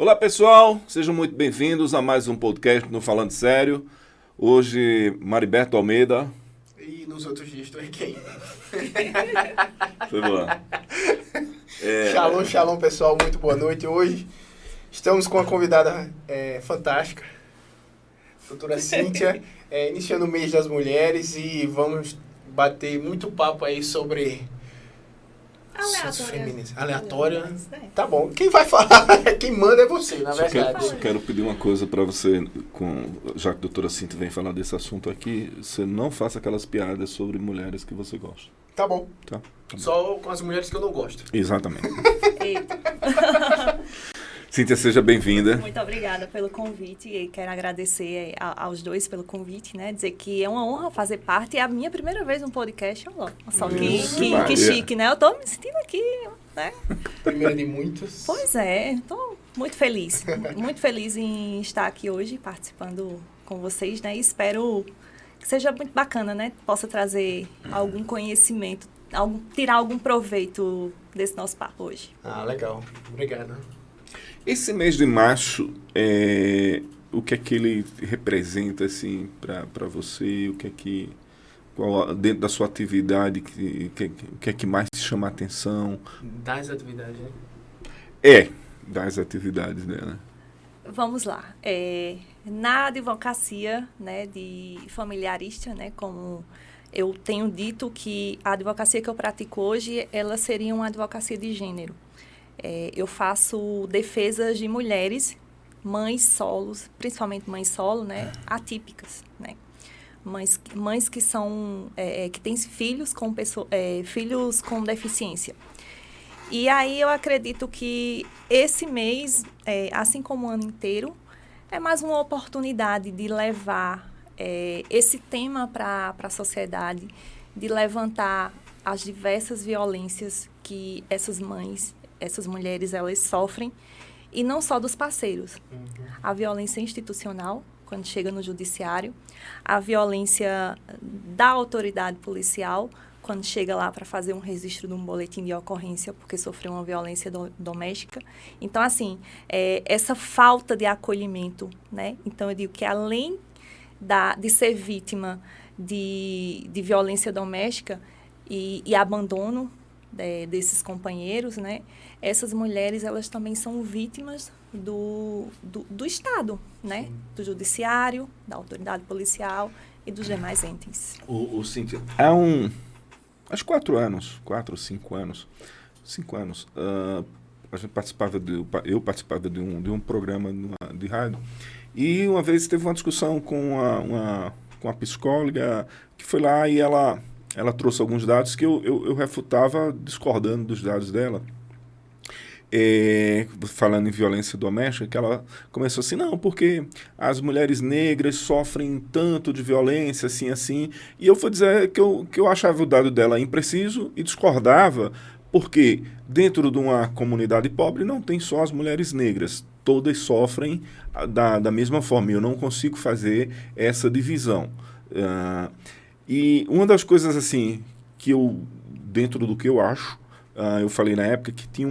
Olá pessoal, sejam muito bem-vindos a mais um podcast no Falando Sério. Hoje, Mariberto Almeida. E nos outros dias tu é quem? Foi boa. Shalom pessoal, muito boa noite. Hoje estamos com uma convidada fantástica, doutora Cíntia, iniciando o mês das mulheres e vamos bater muito papo aí sobre... Aleatória. Tá bom. Quem vai falar, quem manda é você, na verdade. Só quero pedir uma coisa para você, já que a doutora Cíntia vem falar desse assunto aqui, você não faça aquelas piadas sobre mulheres que você gosta. Tá bom. Tá bom. Só com as mulheres que eu não gosto. Exatamente. Cíntia, seja bem-vinda. Muito obrigada pelo convite e quero agradecer aos dois pelo convite, né? Dizer que é uma honra fazer parte. É a minha primeira vez no podcast. Olha só, que chique, né? Eu tô me sentindo aqui, né? Primeira de muitos. Pois é, estou muito feliz. Muito feliz em estar aqui hoje participando com vocês, né? E espero que seja muito bacana, né? Possa trazer algum conhecimento, tirar algum proveito desse nosso papo hoje. Ah, legal. Obrigado. Esse mês de março, o que é que ele representa assim, para você? O que é que, dentro da sua atividade, o que é que mais te chama a atenção? Das atividades, né? Das atividades dela. Vamos lá. Na advocacia, né, de familiarista, né, como eu tenho dito que a advocacia que eu pratico hoje, ela seria uma advocacia de gênero. Eu faço defesas de mulheres, mães solos, principalmente mães solo, né, atípicas, né, mães que são que têm filhos com deficiência. E aí eu acredito que esse mês, assim como o ano inteiro, é mais uma oportunidade de levar esse tema para a sociedade, de levantar as diversas violências que essas mulheres, elas sofrem, e não só dos parceiros. Uhum. A violência institucional, quando chega no judiciário, a violência da autoridade policial, quando chega lá para fazer um registro de um boletim de ocorrência, porque sofreu uma violência doméstica. Então, assim, essa falta de acolhimento, né? Então, eu digo que além de ser vítima de violência doméstica e abandono desses companheiros, né? Essas mulheres, elas também são vítimas do Estado, né? Do judiciário, da autoridade policial e dos demais entes. Cíntia, há acho 4 ou 5 anos, a gente eu participava de um programa de rádio, e uma vez teve uma discussão com uma psicóloga que foi lá e ela trouxe alguns dados que eu refutava discordando dos dados dela. Falando em violência doméstica, que ela começou assim, não, porque as mulheres negras sofrem tanto de violência, assim, e eu vou dizer que eu achava o dado dela impreciso e discordava, porque dentro de uma comunidade pobre não tem só as mulheres negras, todas sofrem da mesma forma, eu não consigo fazer essa divisão. E uma das coisas assim que dentro do que eu acho, eu falei na época que tinha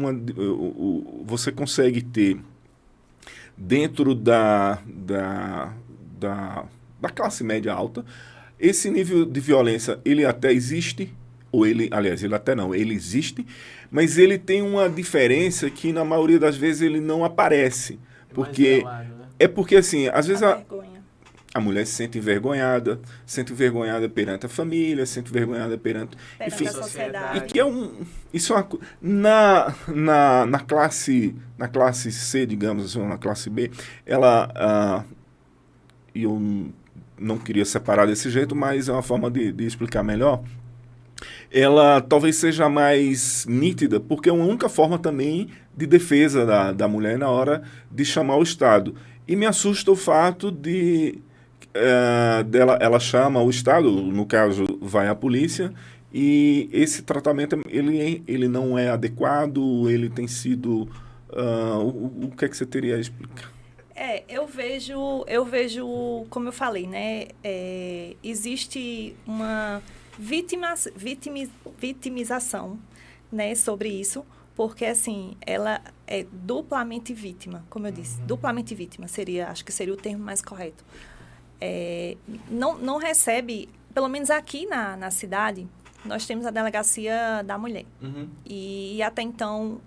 você consegue ter dentro da classe média alta, esse nível de violência, ele até existe, ele existe, mas ele tem uma diferença que na maioria das vezes ele não aparece, porque porque assim, às vezes a mulher se sente envergonhada perante a família, se sente envergonhada perante a sociedade. E que isso é na classe C, digamos assim, na classe B, eu não queria separar desse jeito, mas é uma forma de explicar melhor. Ela talvez seja mais nítida, porque é uma única forma também de defesa da mulher na hora de chamar o Estado. E me assusta o fato ela chama o Estado, no caso vai a polícia, e esse tratamento ele não é adequado, ele tem sido... o que é que você teria a explicar? Eu vejo, como eu falei, né, existe uma vitimização, né, sobre isso, porque, assim, ela é duplamente vítima, como eu disse. Duplamente vítima acho que seria o termo mais correto. Não recebe, pelo menos aqui na cidade, nós temos a Delegacia da Mulher. E até então,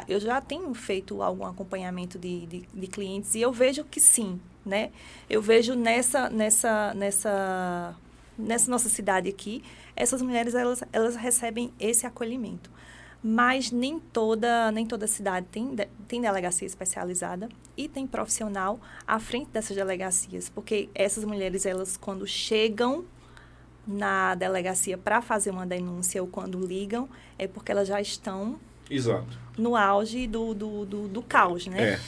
eu já tenho feito algum acompanhamento de clientes e eu vejo que sim, né? Eu vejo nessa nossa cidade aqui, essas mulheres, elas recebem esse acolhimento. Mas nem toda cidade tem delegacia especializada e tem profissional à frente dessas delegacias, porque essas mulheres, elas quando chegam na delegacia para fazer uma denúncia ou quando ligam, é porque elas já estão no auge do caos, né?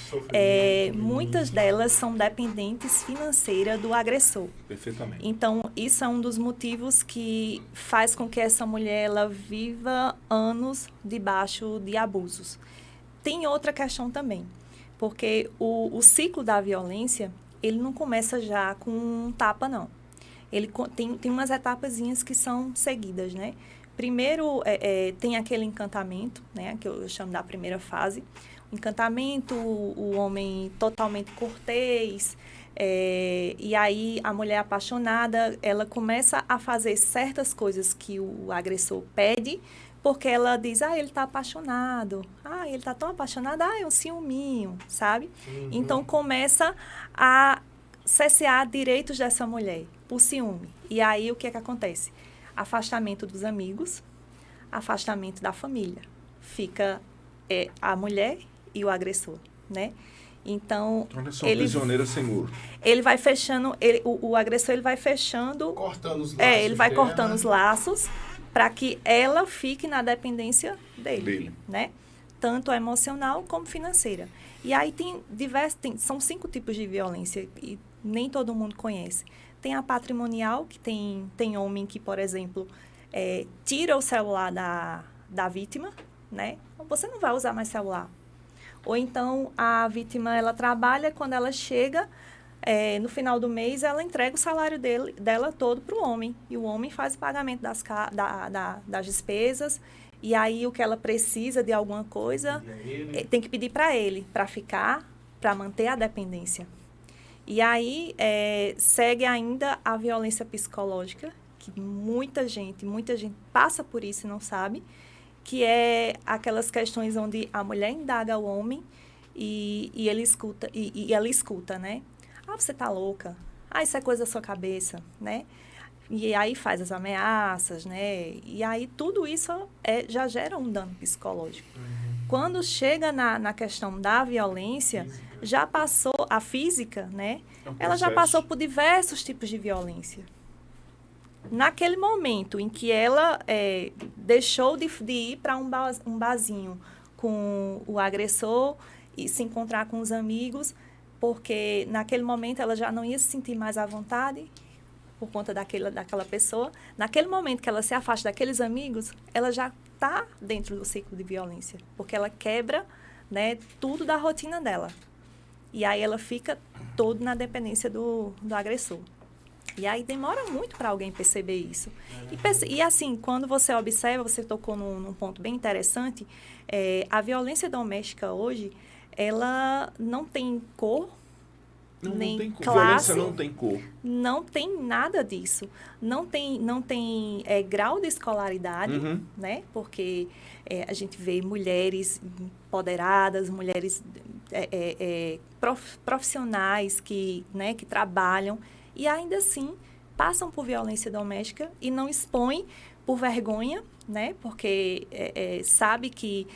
Muitas delas são dependentes financeiras do agressor. Perfeitamente. Então, isso é um dos motivos que faz com que essa mulher ela viva anos debaixo de abusos. Tem outra questão também, porque o ciclo da violência, ele não começa já com um tapa, não. Ele tem umas etapazinhas que são seguidas, né? Primeiro, tem aquele encantamento, né? Que eu chamo da primeira fase. O encantamento, o homem totalmente cortês. E aí, a mulher apaixonada, ela começa a fazer certas coisas que o agressor pede, porque ela diz, ele está apaixonado. Ele está tão apaixonado, é um ciúminho, sabe? Então, começa a cessear direitos dessa mulher por ciúme. E aí, o que é que acontece? Afastamento dos amigos, afastamento da família. Fica a mulher e o agressor, né? Então, ele prisioneira sem muro. Ele vai fechando, o agressor ele vai fechando... Cortando os laços. Ele vai cortando os laços para que ela fique na dependência dele, né? Tanto emocional como financeira. E aí são 5 tipos de violência e nem todo mundo conhece. Tem a patrimonial, que tem homem que, por exemplo, tira o celular da vítima, né? Você não vai usar mais celular. Ou então, a vítima, ela trabalha, quando ela chega, no final do mês, ela entrega o salário dela todo para o homem. E o homem faz o pagamento das despesas. E aí, o que ela precisa de alguma coisa, tem que pedir para ele, para ficar, para manter a dependência. E aí, segue ainda a violência psicológica, que muita gente passa por isso e não sabe, que é aquelas questões onde a mulher indaga o homem e ele escuta, e ela escuta, né? Você tá louca. Isso é coisa da sua cabeça, né? E aí faz as ameaças, né? E aí tudo isso já gera um dano psicológico. Quando chega na questão da violência, já passou a física, né? Ela já passou por diversos tipos de violência. Naquele momento em que ela deixou de ir para um barzinho com o agressor e se encontrar com os amigos, porque naquele momento ela já não ia se sentir mais à vontade por conta daquela pessoa. Naquele momento que ela se afasta daqueles amigos, ela já está dentro do ciclo de violência, porque ela quebra, né, tudo da rotina dela. E aí ela fica todo na dependência do agressor. E aí demora muito para alguém perceber isso. E assim, quando você observa, você tocou num ponto bem interessante, a violência doméstica hoje, ela não tem cor, nem não tem cor. classe. Violência não tem cor. Não tem nada disso. Não tem grau de escolaridade, né? Porque a gente vê mulheres empoderadas, mulheres profissionais que trabalham e ainda assim passam por violência doméstica e não expõem por vergonha, né? Porque sabe que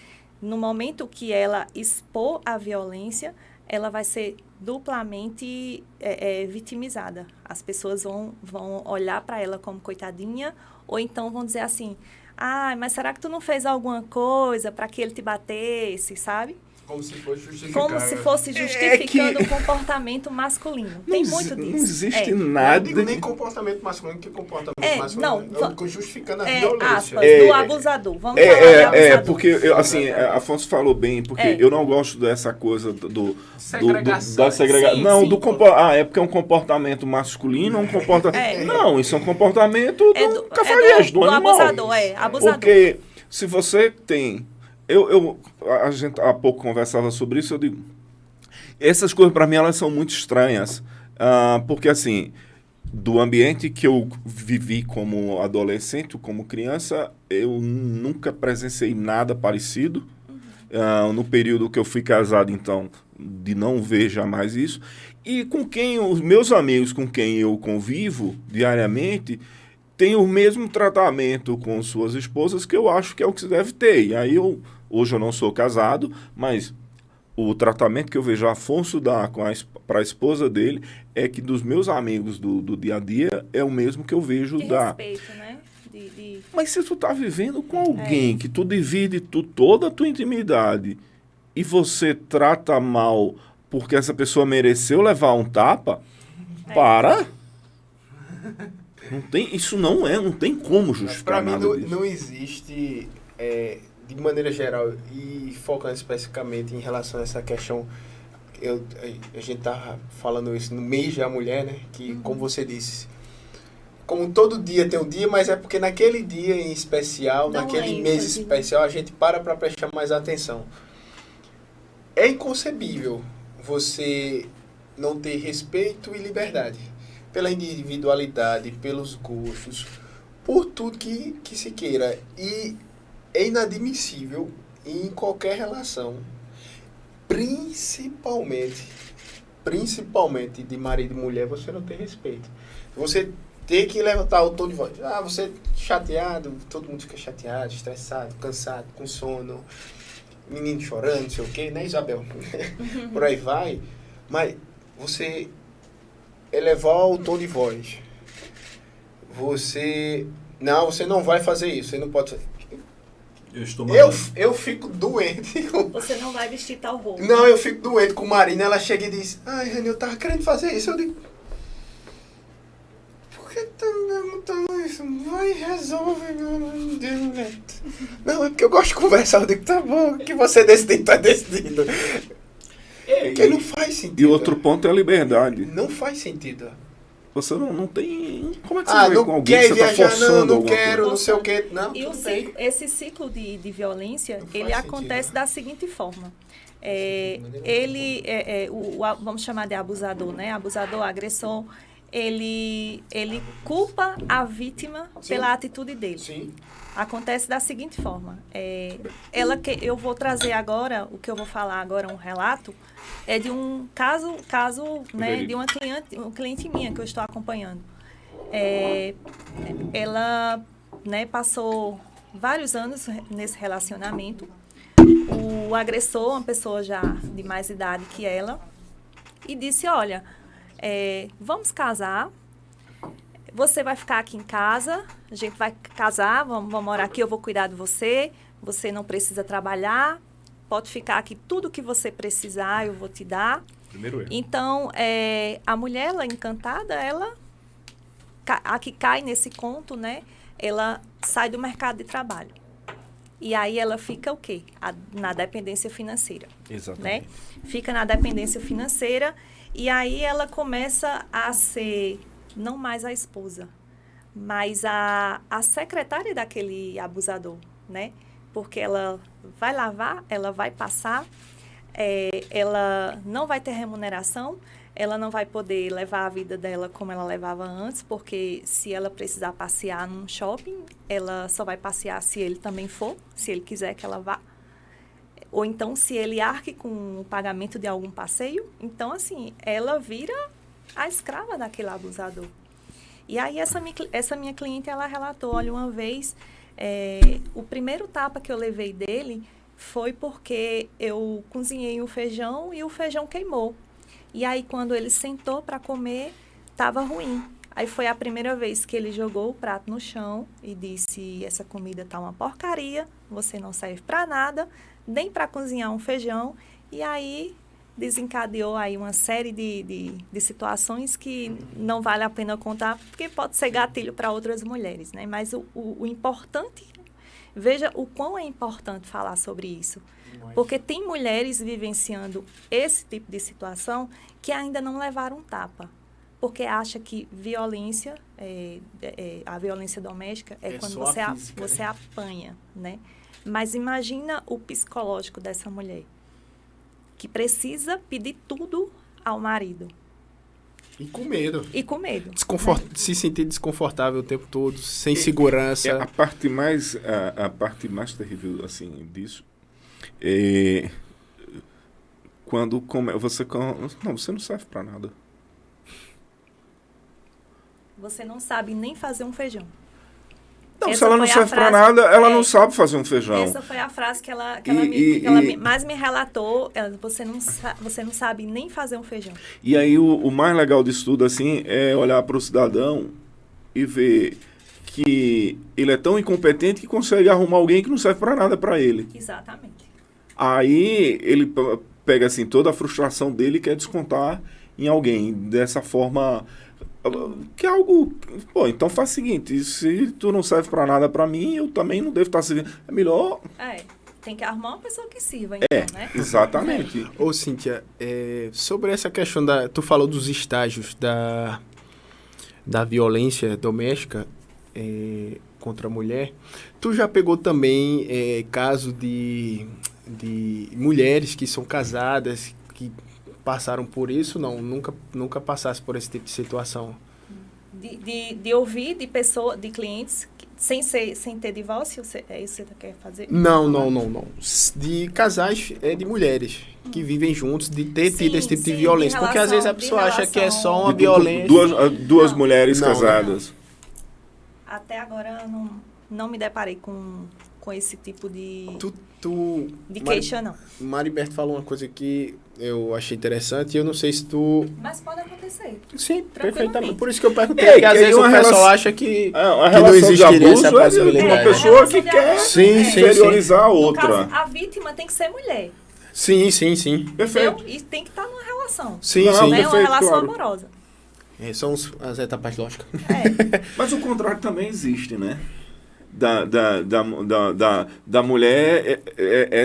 no momento que ela expor a violência, ela vai ser duplamente vitimizada. As pessoas vão olhar para ela como coitadinha, ou então vão dizer assim, mas será que tu não fez alguma coisa para que ele te batesse, sabe? Como se fosse justificando. Como se fosse justificando o comportamento masculino. Tem muito disso. Não existe nada. Não digo nem comportamento masculino, que comportamento masculino. Eu justificando a violência. Aspas, do abusador. Vamos falar do abusador. Porque, Afonso falou bem, porque eu não gosto dessa coisa da segregação. Não, é porque é um comportamento masculino, um comportamento... Não, isso é um comportamento do cafajeste, do animal. Abusador, abusador. Porque se você tem A gente há pouco conversava sobre isso, eu digo, essas coisas para mim elas são muito estranhas, porque assim, do ambiente que eu vivi como adolescente, como criança, eu nunca presenciei nada parecido. No período que eu fui casado, então, de não ver jamais isso. E com quem os meus amigos com quem eu convivo diariamente têm o mesmo tratamento com suas esposas que eu acho que é o que se deve ter. E aí hoje eu não sou casado, mas o tratamento que eu vejo Afonso dar para a esposa dele é que dos meus amigos do dia a dia é o mesmo que eu vejo De dar. respeito, né? Mas se tu tá vivendo com alguém que tu divide toda a tua intimidade e você trata mal porque essa pessoa mereceu levar um tapa, para! Não tem como Para justificar mim nada disso. não existe, de maneira geral, e focando especificamente em relação a essa questão, a gente tá falando isso no mês da mulher, né? Que, como você disse, como todo dia tem um dia, mas é porque naquele dia em especial, Dá naquele uma mês ênfase, especial, a gente para prestar mais atenção. É inconcebível você não ter respeito e liberdade pela individualidade, pelos gostos, por tudo que se queira. E é inadmissível em qualquer relação, principalmente de marido e mulher, você não ter respeito. Você ter que levantar o tom de voz. Você chateado, todo mundo fica chateado, estressado, cansado, com sono, menino chorando, não sei o quê, né, Isabel? Por aí vai. Mas você elevar o tom de voz. Você não vai fazer isso, você não pode fazer. Eu fico doente. Você não vai vestir tal roupa. Não, eu fico doente com Marina. Ela chega e diz: ai, Rani, eu tava querendo fazer isso. Eu digo: por que tá me perguntando isso? Vai, resolve, meu Deus. Não, é porque eu gosto de conversar. Eu digo: tá bom, o que você decidir, tá decidido. Porque não faz sentido. E outro ponto é a liberdade. Não faz sentido. Você não tem... Como é que você vai com não alguém quer que você tá viajar, forçando não alguma quero, coisa? não sei o quê. Não, E esse ciclo de violência, Não ele faz acontece sentido. da seguinte forma. Vamos chamar de abusador, né? Abusador, agressor, ele culpa a vítima Sim. pela atitude dele. Sim. Acontece da seguinte forma. Eu vou trazer agora, o que eu vou falar agora, um relato, é de um caso né, de uma cliente minha que eu estou acompanhando. Ela, né, passou vários anos nesse relacionamento. O agressor, uma pessoa já de mais idade que ela, e disse: olha, vamos casar, você vai ficar aqui em casa, a gente vai casar, vamos morar aqui, eu vou cuidar de você, você não precisa trabalhar, pode ficar aqui, tudo que você precisar eu vou te dar. Primeiro erro. Então, a mulher, ela encantada, a que cai nesse conto, né, ela sai do mercado de trabalho. E aí ela fica o quê? Na dependência financeira. Exatamente. Né? Fica na dependência financeira e aí ela começa a ser não mais a esposa, mas a secretária daquele abusador, né? Porque ela vai lavar, ela vai passar, ela não vai ter remuneração, ela não vai poder levar a vida dela como ela levava antes, porque se ela precisar passear num shopping, ela só vai passear se ele também for, se ele quiser que ela vá. Ou então, se ele arque com o pagamento de algum passeio. Então, assim, ela vira a escrava daquele abusador. E aí, essa minha cliente, ela relatou: olha, uma vez, o primeiro tapa que eu levei dele foi porque eu cozinhei o feijão e o feijão queimou. E aí, quando ele sentou para comer, estava ruim. Aí foi a primeira vez que ele jogou o prato no chão e disse: essa comida tá uma porcaria, você não serve para nada, nem para cozinhar um feijão. E aí desencadeou aí uma série de situações que não vale a pena contar, porque pode ser gatilho para outras mulheres, né? Mas o importante, veja o quão é importante falar sobre isso. Porque tem mulheres vivenciando esse tipo de situação que ainda não levaram tapa. Porque acha que violência, a violência doméstica é quando só a física, você né? apanha, né? Mas imagina o psicológico dessa mulher, que precisa pedir tudo ao marido. E com medo. E com medo. Se sentir desconfortável o tempo todo, sem segurança. A parte mais terrível assim disso é quando você não serve para nada. Você não sabe nem fazer um feijão. Não, se ela não serve para nada, ela não sabe fazer um feijão. Essa foi a frase que ela mais me relatou. Você não sabe nem fazer um feijão. E aí o mais legal disso tudo assim, é olhar para o cidadão e ver que ele é tão incompetente que consegue arrumar alguém que não serve para nada para ele. Exatamente. Aí ele pega assim toda a frustração dele e quer descontar em alguém. Dessa forma... que é algo... Pô, então faz o seguinte, se tu não serve pra nada pra mim, eu também não devo estar servindo. É melhor... Tem que arrumar uma pessoa que sirva, então, né? Exatamente. Ô, Cíntia, sobre essa questão tu falou dos estágios da violência doméstica contra a mulher. Tu já pegou também caso de mulheres que são casadas, que passaram por isso? Não, nunca passasse por esse tipo de situação. De ouvir de clientes sem ter divórcio? É isso que você quer fazer? Não. De casais, de mulheres que vivem juntos, de ter tido esse tipo de violência. Porque às vezes a pessoa acha que é só uma violência. Duas mulheres casadas. Até agora não me deparei com esse tipo de queixa, não. Mariberto falou uma coisa que eu achei interessante e eu não sei se tu... Mas pode acontecer. Sim, perfeitamente. Por isso que eu perguntei, porque às vezes o pessoal acha que não existiria essa possibilidade. Uma pessoa que quer inferiorizar a outra. No caso, a vítima tem que ser mulher. Sim. Perfeito. E tem que estar numa relação. Sim. Não é perfeito, uma relação claro. amorosa. São as etapas lógicas. Mas o contrário também existe, né? Da mulher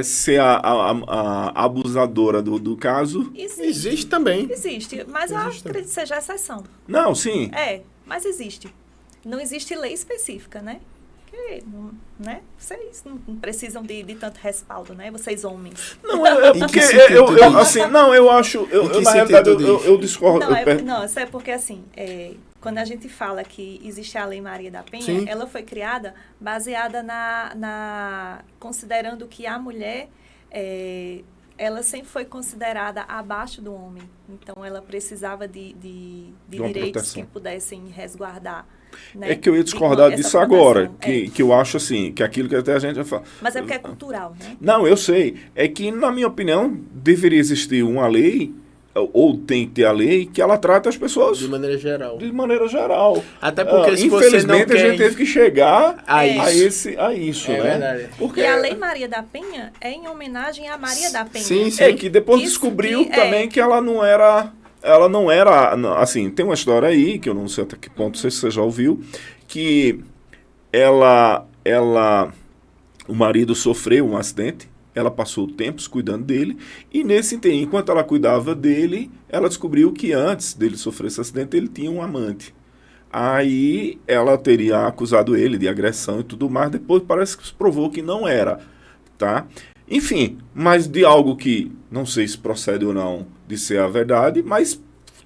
ser a abusadora do caso. Existe também. Existe, mas eu acredito que seja exceção. Não, sim. Mas existe. Não existe lei específica, né? Né? Vocês não precisam de tanto respaldo, né? Vocês homens. Não, porque na realidade eu discordo. Não, isso é porque assim, quando a gente fala que existe a Lei Maria da Penha, Sim. ela foi criada baseada considerando que a mulher, ela sempre foi considerada abaixo do homem. Então, ela precisava de direitos proteção que pudessem resguardar. Né? É que eu ia discordar disso agora, que eu acho assim, que aquilo que até a gente já fala. Mas é porque é cultural, né? Não, eu sei. É que, na minha opinião, deveria existir uma lei, ou tem que ter a lei, que ela trata as pessoas De maneira geral. Até porque se infelizmente você não a gente teve que chegar a isso, né? Verdade. Porque E a Lei Maria da Penha é em homenagem à Maria da Penha. Sim. que depois descobriu também que ela não era, assim, tem uma história aí, que eu não sei até que ponto, não sei se você já ouviu, que o marido sofreu um acidente, ela passou tempos cuidando dele, e nesse tempo, enquanto ela cuidava dele, ela descobriu que antes dele sofrer esse acidente, ele tinha um amante. Aí ela teria acusado ele de agressão e tudo mais, depois parece que se provou que não era, tá? Enfim, mas de algo que, não sei se procede ou não de ser a verdade, mas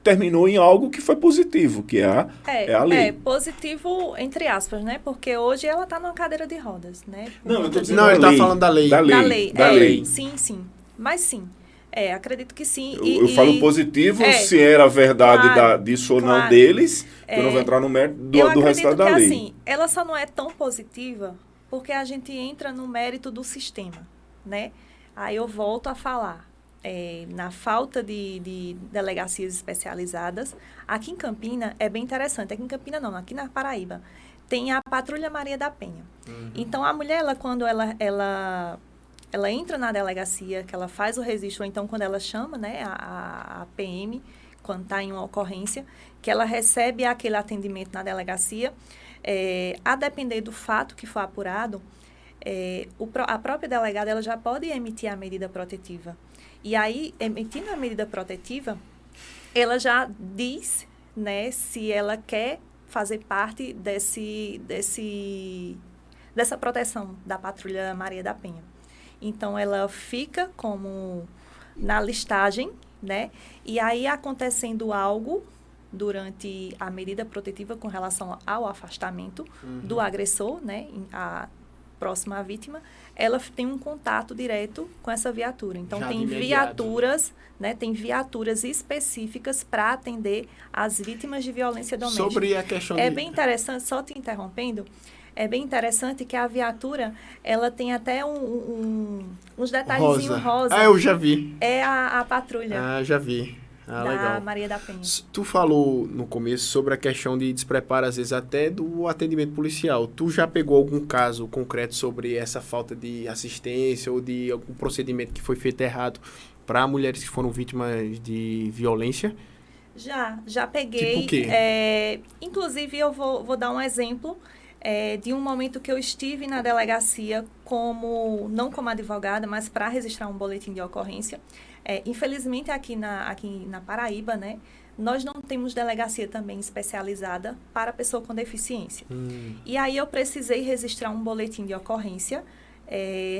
terminou em algo que foi positivo, que é a lei. É positivo, entre aspas, né? Porque hoje ela está numa cadeira de rodas, né? Não, eu tô dizendo Não, ele tá falando da lei. Da lei. Sim. Mas sim. Acredito que sim. Eu falo positivo se era verdade disso ou não deles, eu não vou entrar no mérito do resultado da lei. Assim, ela só não é tão positiva porque a gente entra no mérito do sistema, né? Aí eu volto a falar. Na falta de delegacias especializadas, aqui em Campina é bem interessante. Aqui em Campina não, aqui na Paraíba tem a Patrulha Maria da Penha. Uhum. Então, a mulher, quando ela entra na delegacia, que ela faz o registro, ou então quando ela chama, né, a PM, quando está em uma ocorrência, que ela recebe aquele atendimento na delegacia, a depender do fato que for apurado, a própria delegada ela já pode emitir a medida protetiva. E aí, emitindo a medida protetiva, ela já diz, né, se ela quer fazer parte dessa proteção da Patrulha Maria da Penha. Então, ela fica como na listagem, né? E aí, acontecendo algo durante a medida protetiva com relação ao afastamento do agressor, né? A próxima à vítima, ela tem um contato direto com essa viatura. Então, Já tem de imediato. viaturas, né? Tem viaturas específicas para atender as vítimas de violência doméstica. Sobre a questão É bem interessante, só te interrompendo, é bem interessante que a viatura, ela tem até uns detalhezinhos rosa. Ah, eu já vi. É a patrulha Ah, já vi. Ah, da legal. Maria da Penha. Tu falou no começo sobre a questão de despreparo, às vezes até do atendimento policial. Tu já pegou algum caso concreto sobre essa falta de assistência ou de algum procedimento que foi feito errado para mulheres que foram vítimas de violência? Já peguei. Tipo o quê? Inclusive, eu vou dar um exemplo de um momento que eu estive na delegacia não como advogada, mas para registrar um boletim de ocorrência. Infelizmente, aqui na Paraíba, né, nós não temos delegacia também especializada para pessoa com deficiência. E aí eu precisei registrar um boletim de ocorrência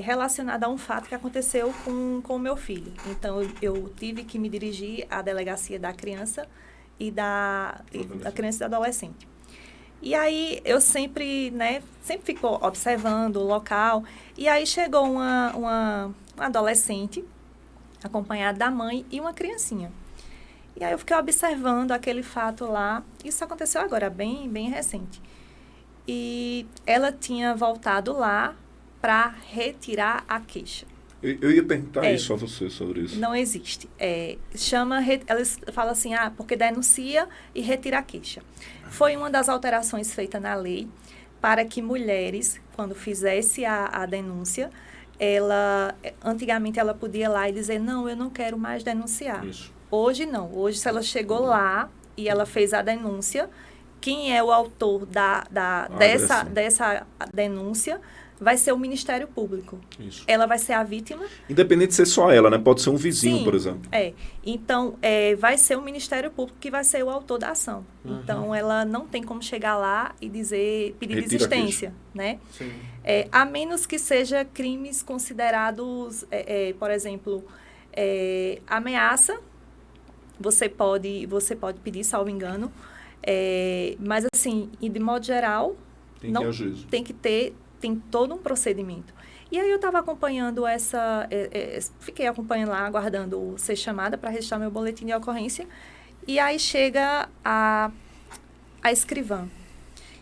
relacionado a um fato que aconteceu com o meu filho. Então, eu tive que me dirigir à delegacia da criança e da criança e do adolescente. E aí, eu sempre fico observando o local. E aí, chegou uma adolescente, acompanhada da mãe e uma criancinha. E aí, eu fiquei observando aquele fato lá. Isso aconteceu agora, bem, bem recente. E ela tinha voltado lá para retirar a queixa. Eu ia perguntar isso a você sobre isso. Não existe. Elas falam assim, porque denuncia e retira a queixa. Foi uma das alterações feitas na lei para que mulheres, quando fizesse a denúncia, antigamente ela podia ir lá e dizer, não, eu não quero mais denunciar. Isso. Hoje não. Hoje, se ela chegou lá e ela fez a denúncia, quem é o autor dessa denúncia vai ser o Ministério Público. Isso. Ela vai ser a vítima. Independente de ser só ela, né? Pode ser um vizinho, Sim, por exemplo. Então, vai ser o Ministério Público que vai ser o autor da ação. Então, ela não tem como chegar lá e pedir Retira desistência, né? Sim. A menos que seja crimes considerados, por exemplo, ameaça, você pode pedir, salvo engano, mas assim, e de modo geral, tem todo um procedimento. E aí eu estava acompanhando fiquei acompanhando lá, aguardando ser chamada para registrar meu boletim de ocorrência, e aí chega a escrivã.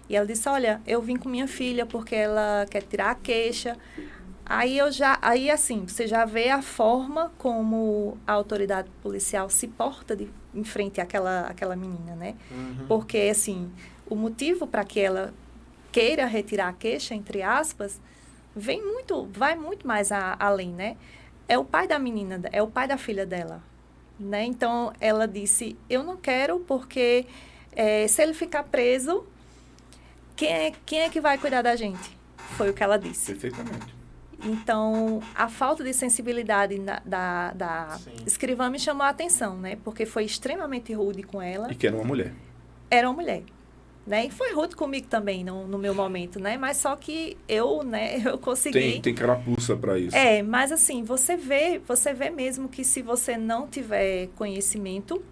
E ela disse, olha, eu vim com minha filha porque ela quer tirar a queixa. Aí assim, você já vê a forma como a autoridade policial se porta em frente àquela menina, né? Porque, assim, o motivo para que ela queira retirar a queixa, entre aspas, vai muito mais além, né? É o pai da menina, é o pai da filha dela, né? Então, ela disse, eu não quero porque se ele ficar preso, quem é que vai cuidar da gente? Foi o que ela disse. Perfeitamente. Então, a falta de sensibilidade da escrivã me chamou a atenção, né? Porque foi extremamente rude com ela. E que era uma mulher. Era uma mulher. Né? E foi rude comigo também no meu momento, né? Mas só que eu consegui... Tem carapuça para isso. Mas assim, você vê mesmo que se você não tiver conhecimento,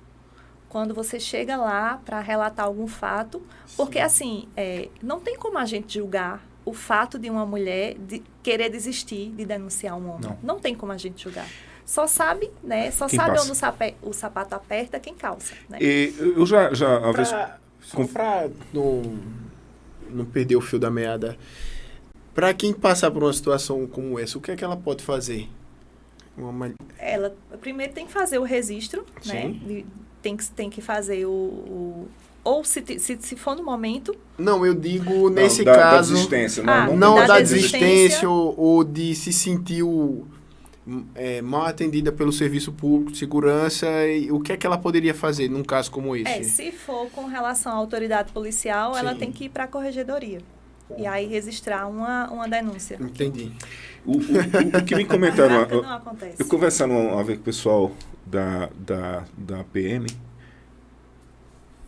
quando você chega lá para relatar algum fato, porque assim, não tem como a gente julgar o fato de uma mulher querer desistir de denunciar um homem. Não tem como a gente julgar. Só sabe, né? Só Quem sabe passa. onde o sapato aperta quem calça, né? E eu já uma vez... Para não perder o fio da meada, para quem passar por uma situação como essa, o que é que ela pode fazer? Ela primeiro tem que fazer o registro, Sim. né? Tem que fazer ou se for no momento... Não, eu digo nesse da caso... desistência. Não da da desistência desistência ou de se sentir mal atendida pelo serviço público de segurança. E o que é que ela poderia fazer num caso como esse? Se for com relação à autoridade policial, ela tem que ir para a corregedoria. E aí registrar uma denúncia. Entendi. O que me comentaram... Não acontece. Eu conversando uma vez com o pessoal da PM,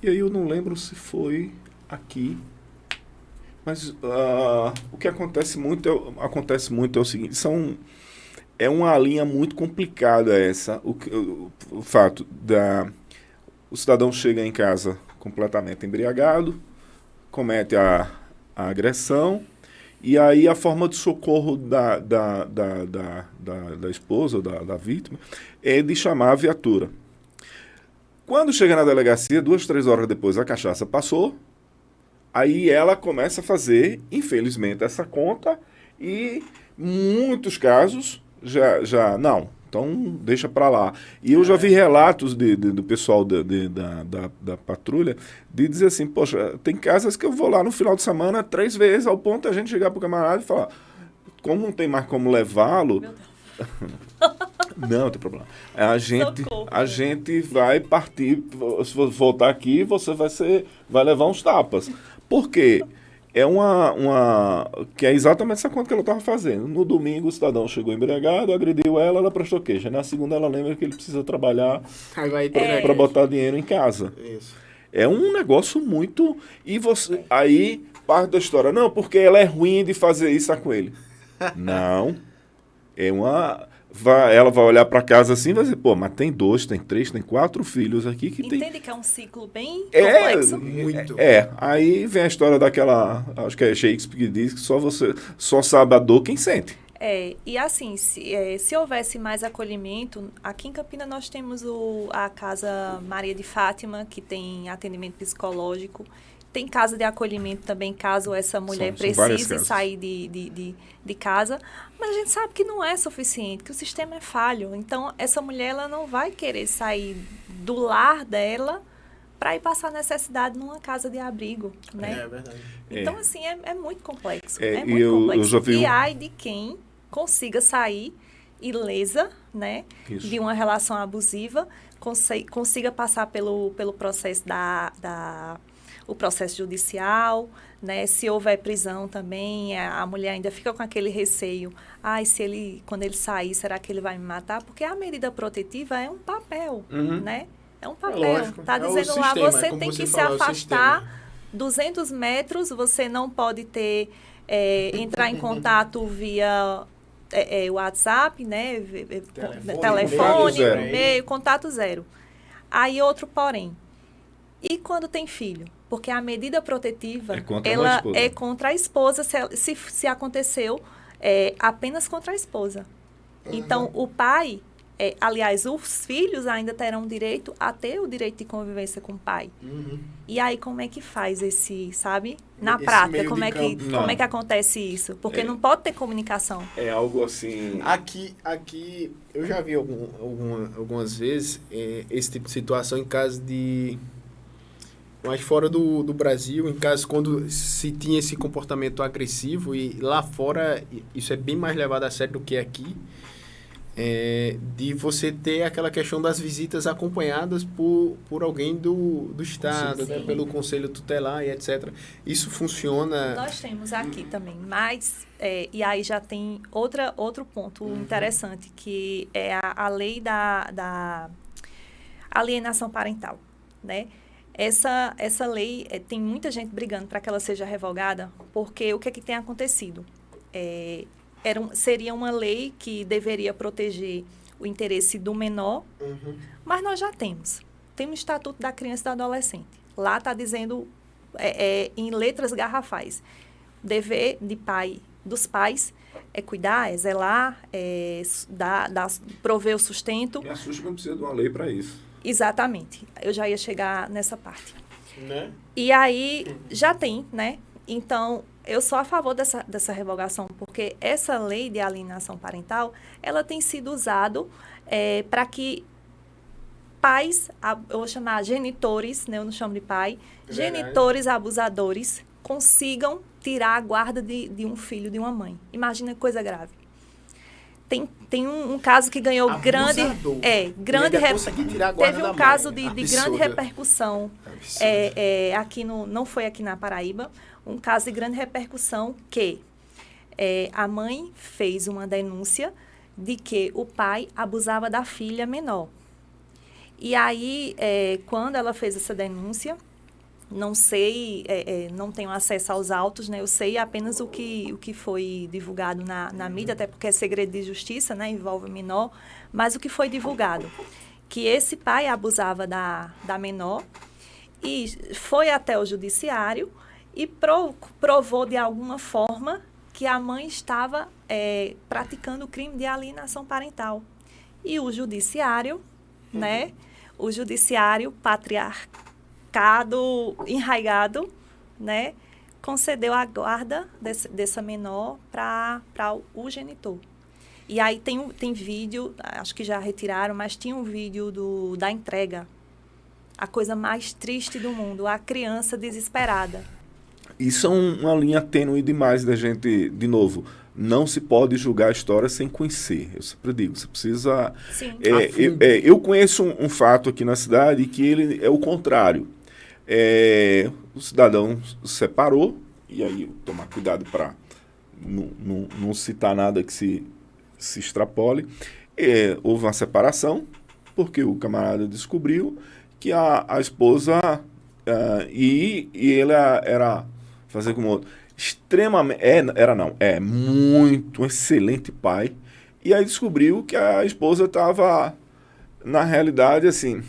e aí eu não lembro se foi aqui Mas o que acontece muito é o seguinte, é uma linha muito complicada essa, o fato o cidadão chega em casa completamente embriagado, comete a agressão, e aí a forma de socorro da esposa, da vítima, é de chamar a viatura. Quando chega na delegacia, 2, 3 horas depois a cachaça passou, aí ela começa a fazer, infelizmente, essa conta e muitos casos já não, então deixa para lá. E eu já vi relatos do pessoal da patrulha de dizer assim, poxa, tem casas que eu vou lá no final de semana 3 vezes, ao ponto de a gente chegar pro camarada e falar, como não tem mais como levá-lo... Não tem problema. A gente vai partir, se voltar aqui, você vai levar uns tapas. Por quê? É que é exatamente essa conta que ela estava fazendo. No domingo, o cidadão chegou embriagado, agrediu ela prestou queixa. Na segunda, ela lembra que ele precisa trabalhar para botar dinheiro em casa. Isso. É um negócio muito... E você... Aí, parte da história. Não, porque ela é ruim de fazer isso com ele. Não. Ela vai olhar para casa assim e vai dizer, pô, mas tem 2, tem 3, tem 4 filhos aqui que tem... Entende que é um ciclo bem complexo? Muito. Aí vem a história daquela, acho que é Shakespeare que diz que só sabe a dor quem sente. E assim, se houvesse mais acolhimento, aqui em Campina nós temos a Casa Maria de Fátima, que tem atendimento psicológico. Tem casa de acolhimento também, caso essa mulher precise sair de casa. Mas a gente sabe que não é suficiente, que o sistema é falho. Então, essa mulher ela não vai querer sair do lar dela para ir passar necessidade numa casa de abrigo, né? É verdade. Então, assim, é muito complexo. É muito complexo. Eu já vi e ai de quem consiga sair ilesa, né? Isso. De uma relação abusiva, consiga passar pelo processo o processo judicial, né? Se houver prisão também, a mulher ainda fica com aquele receio. Quando ele sair, será que ele vai me matar? Porque a medida protetiva é um papel, né? É um papel. Está dizendo lá, você tem que se afastar 200 metros, você não pode entrar em contato via WhatsApp, né? Telefone, e-mail, contato zero. Aí outro porém. E quando tem filho? Porque a medida protetiva, ela é contra a esposa, se aconteceu, apenas contra a esposa. Uhum. Então, o pai, aliás, os filhos ainda terão direito a ter o direito de convivência com o pai. Uhum. E aí, como é que faz sabe? Na prática, como é que acontece isso? Porque não pode ter comunicação. É algo assim... Aqui eu já vi algumas vezes esse tipo de situação em caso de... Mas fora do Brasil, em caso quando se tinha esse comportamento agressivo, e lá fora isso é bem mais levado a sério do que aqui, de você ter aquela questão das visitas acompanhadas por alguém do Estado, né, pelo Conselho Tutelar e etc. Isso funciona... Nós temos aqui também, mas... e aí já tem outro ponto interessante, que é a lei da alienação parental, né? Essa lei, tem muita gente brigando para que ela seja revogada, porque o que tem acontecido? Seria uma lei que deveria proteger o interesse do menor, mas nós já temos. Tem o Estatuto da Criança e do Adolescente. Lá está dizendo, em letras garrafais, dever dos pais é cuidar, é zelar, prover o sustento. Me assusta que não precisa de uma lei para isso. Exatamente. Eu já ia chegar nessa parte. Né? E aí, já tem, né? Então, eu sou a favor dessa revogação, porque essa lei de alienação parental, ela tem sido usada para que pais, eu vou chamar genitores, né? Eu não chamo de pai, genitores abusadores consigam tirar a guarda de um filho de uma mãe. Imagina que coisa grave. Tem um caso que ganhou grande teve um caso de grande repercussão aqui não foi aqui na Paraíba, um caso de grande repercussão que a mãe fez uma denúncia de que o pai abusava da filha menor. E aí, quando ela fez essa denúncia, não sei, não tenho acesso aos autos, né? Eu sei apenas o que foi divulgado na mídia, até porque é segredo de justiça, né? Envolve menor, mas o que foi divulgado, que esse pai abusava da menor e foi até o judiciário e provou de alguma forma que a mãe estava praticando o crime de alienação parental. E o judiciário, né? O judiciário patriarcado, enraigado, né? Concedeu a guarda dessa menor para o genitor. E aí tem vídeo, acho que já retiraram, mas tinha um vídeo da entrega. A coisa mais triste do mundo, a criança desesperada. Isso é uma linha tênue demais da gente, de novo, não se pode julgar a história sem conhecer. Eu sempre digo, você precisa... Sim. Eu conheço um fato aqui na cidade que ele é o contrário. O cidadão se separou, e aí tomar cuidado para não citar nada que se extrapole. Houve uma separação, porque o camarada descobriu que a esposa... e ele era... fazer como outro. Extremamente... muito um excelente pai. E aí descobriu que a esposa estava, na realidade, assim...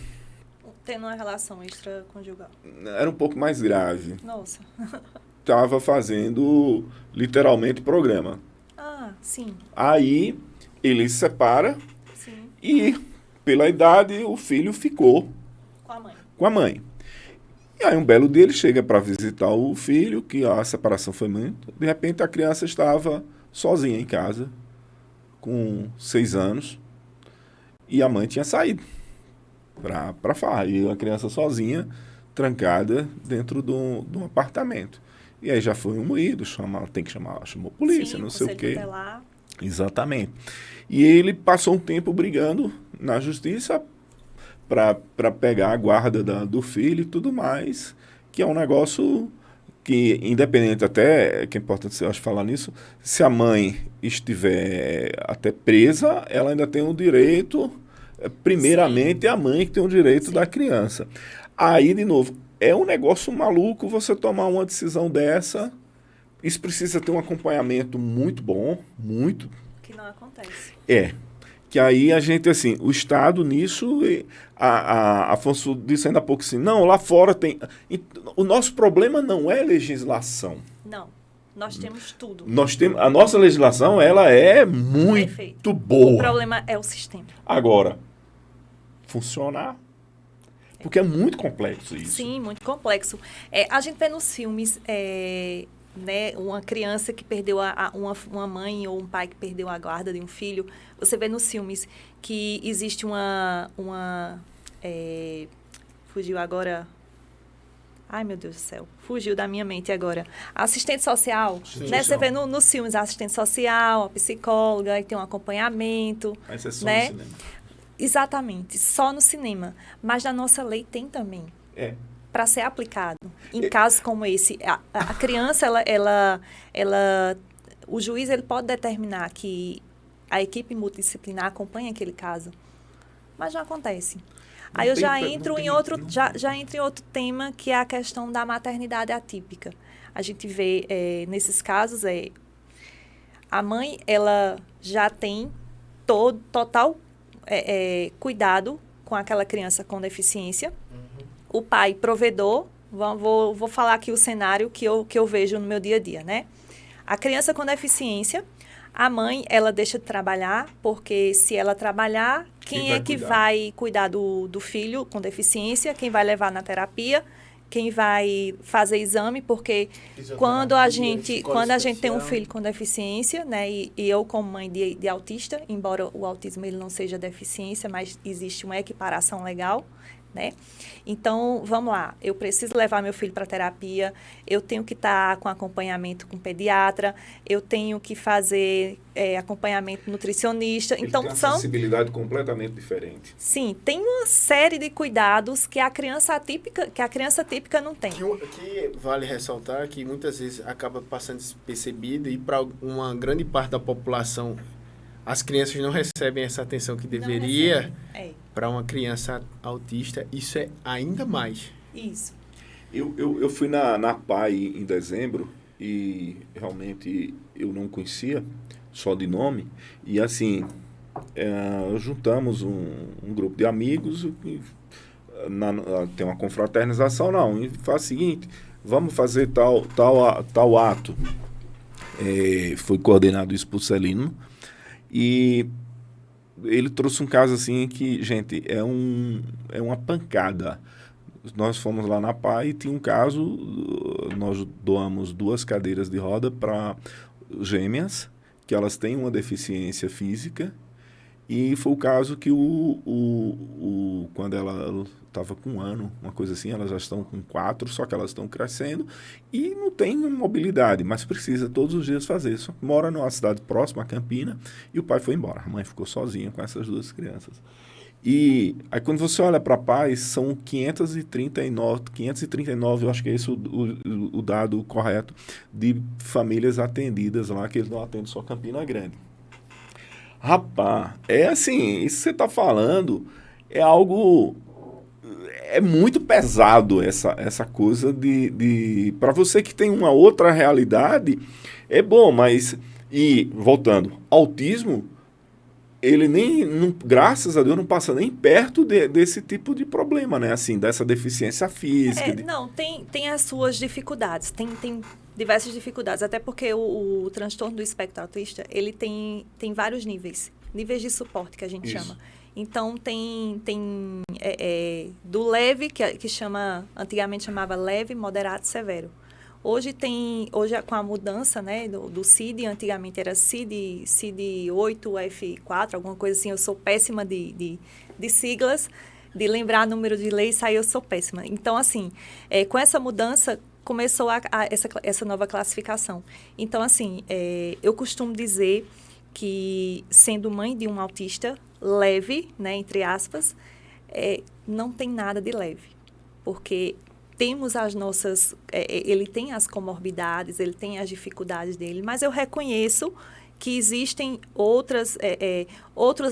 Tendo uma relação extraconjugal. Era um pouco mais grave. Nossa. Estava fazendo, literalmente, programa. Ah, sim. Aí, ele se separa. Sim. E, pela idade, o filho ficou com a mãe. E aí um belo dia ele chega para visitar o filho, que a separação foi muito. De repente a criança estava sozinha em casa, com 6 anos, e a mãe tinha saído para farra. E a criança sozinha, trancada dentro de um apartamento. E aí já foi um moído, chamou a polícia, sim, não sei o quê. Tutelar. Exatamente. E ele passou um tempo brigando na justiça para pegar a guarda do filho e tudo mais, que é um negócio que, independente até, que é importante eu acho falar nisso, se a mãe estiver até presa, ela ainda tem o direito, primeiramente sim, é a mãe que tem o direito sim, da criança. Aí, de novo, é um negócio maluco você tomar uma decisão dessa, isso precisa ter um acompanhamento muito bom, muito... Que não acontece. Que aí a gente, assim, o Estado nisso, Afonso disse ainda há pouco assim, não, lá fora tem... O nosso problema não é legislação. Não, nós temos tudo. A nossa legislação, ela é muito perfeito, boa. O problema é o sistema. Agora, funcionar, porque é muito complexo isso. Sim, muito complexo. A gente vê nos filmes... né, uma criança que perdeu uma mãe ou um pai que perdeu a guarda de um filho, você vê nos filmes que existe fugiu agora, ai meu Deus do céu, fugiu da minha mente agora, a assistente social, né, você vê nos filmes a assistente social, a psicóloga, e tem um acompanhamento, mas é só né? no cinema. Exatamente, só no cinema, mas na nossa lei tem também. Para ser aplicado. Em casos como esse, a criança, o juiz ele pode determinar que a equipe multidisciplinar acompanhe aquele caso, mas não acontece. Aí eu já entro em outro tema, que é a questão da maternidade atípica. A gente vê, nesses casos, a mãe ela já tem total cuidado com aquela criança com deficiência. O pai provedor, vou falar aqui o cenário que eu vejo no meu dia a dia, né? A criança com deficiência, a mãe, ela deixa de trabalhar, porque se ela trabalhar, quem é que vai cuidar do filho com deficiência? Quem vai levar na terapia? Quem vai fazer exame? Porque quando a gente tem um filho com deficiência, né? E eu como mãe de autista, embora o autismo ele não seja deficiência, mas existe uma equiparação legal, né? Então, vamos lá, eu preciso levar meu filho para terapia, eu tenho que estar com acompanhamento com pediatra, eu tenho que fazer acompanhamento nutricionista. Ele então, tem uma sensibilidade completamente diferente. Sim, tem uma série de cuidados que a criança atípica não tem. Que vale ressaltar que muitas vezes acaba passando despercebido e para uma grande parte da população as crianças não recebem essa atenção que deveria. Para uma criança autista, isso é ainda mais. Isso. Eu fui na PAI em dezembro e realmente eu não conhecia, só de nome. E assim, juntamos um grupo de amigos, e, tem uma confraternização, não. E faz o seguinte, vamos fazer tal ato. Foi coordenado isso por Celino. E ele trouxe um caso assim que, gente, é uma pancada. Nós fomos lá na PAI e tinha um caso, nós doamos 2 cadeiras de roda para gêmeas, que elas têm uma deficiência física, e foi o caso que quando ela estava com 1 ano, uma coisa assim, elas já estão com 4, só que elas estão crescendo e não tem mobilidade, mas precisa todos os dias fazer. Só que mora numa cidade próxima, a Campina, e o pai foi embora. A mãe ficou sozinha com essas 2 crianças. E aí quando você olha para a PAI, são 539, eu acho que é esse o dado correto, de famílias atendidas lá, que eles não atendem só Campina Grande. Rapaz, é assim, isso que você está falando é algo... É muito pesado essa coisa para você que tem uma outra realidade, é bom, mas... E, voltando, autismo... ele graças a Deus, não passa nem perto desse tipo de problema, né? Assim, dessa deficiência física. Não, tem as suas dificuldades, tem diversas dificuldades, até porque o transtorno do espectro autista, ele tem vários níveis de suporte, que a gente chama. Então, tem do leve, que antigamente chamava leve, moderado e severo. Hoje com a mudança, né, do CID, antigamente era CID 8, F4, alguma coisa assim. Eu sou péssima de siglas, de lembrar número de lei, eu sou péssima. Então, assim, com essa mudança, começou essa nova classificação. Então, assim, eu costumo dizer que, sendo mãe de um autista leve, né, entre aspas, não tem nada de leve, porque... temos as nossas... ele tem as comorbidades, ele tem as dificuldades dele, mas eu reconheço que existem outros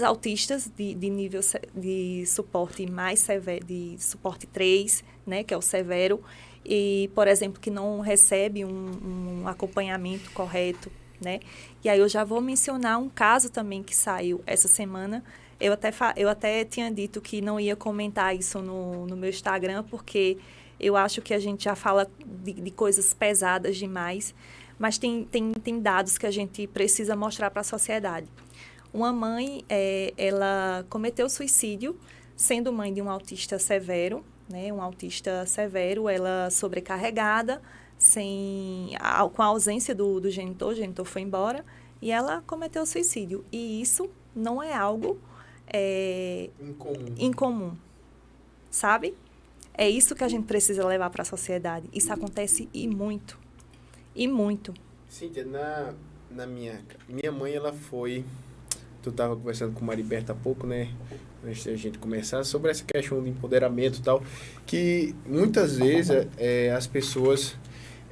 autistas de nível de suporte mais severo, de suporte 3, né, que é o severo, e, por exemplo, que não recebe um acompanhamento correto, né? E aí eu já vou mencionar um caso também que saiu essa semana. Eu até tinha dito que não ia comentar isso no meu Instagram, porque... eu acho que a gente já fala de coisas pesadas demais, mas tem dados que a gente precisa mostrar para a sociedade. Uma mãe, ela cometeu suicídio, sendo mãe de um autista severo, né? Um autista severo, ela sobrecarregada, com a ausência do genitor, o genitor foi embora, e ela cometeu suicídio. E isso não é algo incomum, sabe? É isso que a gente precisa levar para a sociedade. Isso acontece e muito. E muito. Cíntia, minha mãe, ela foi... Tu estava conversando com o Mariberta há pouco, né? Antes da gente começar, sobre essa questão de empoderamento e tal, que muitas vezes as pessoas,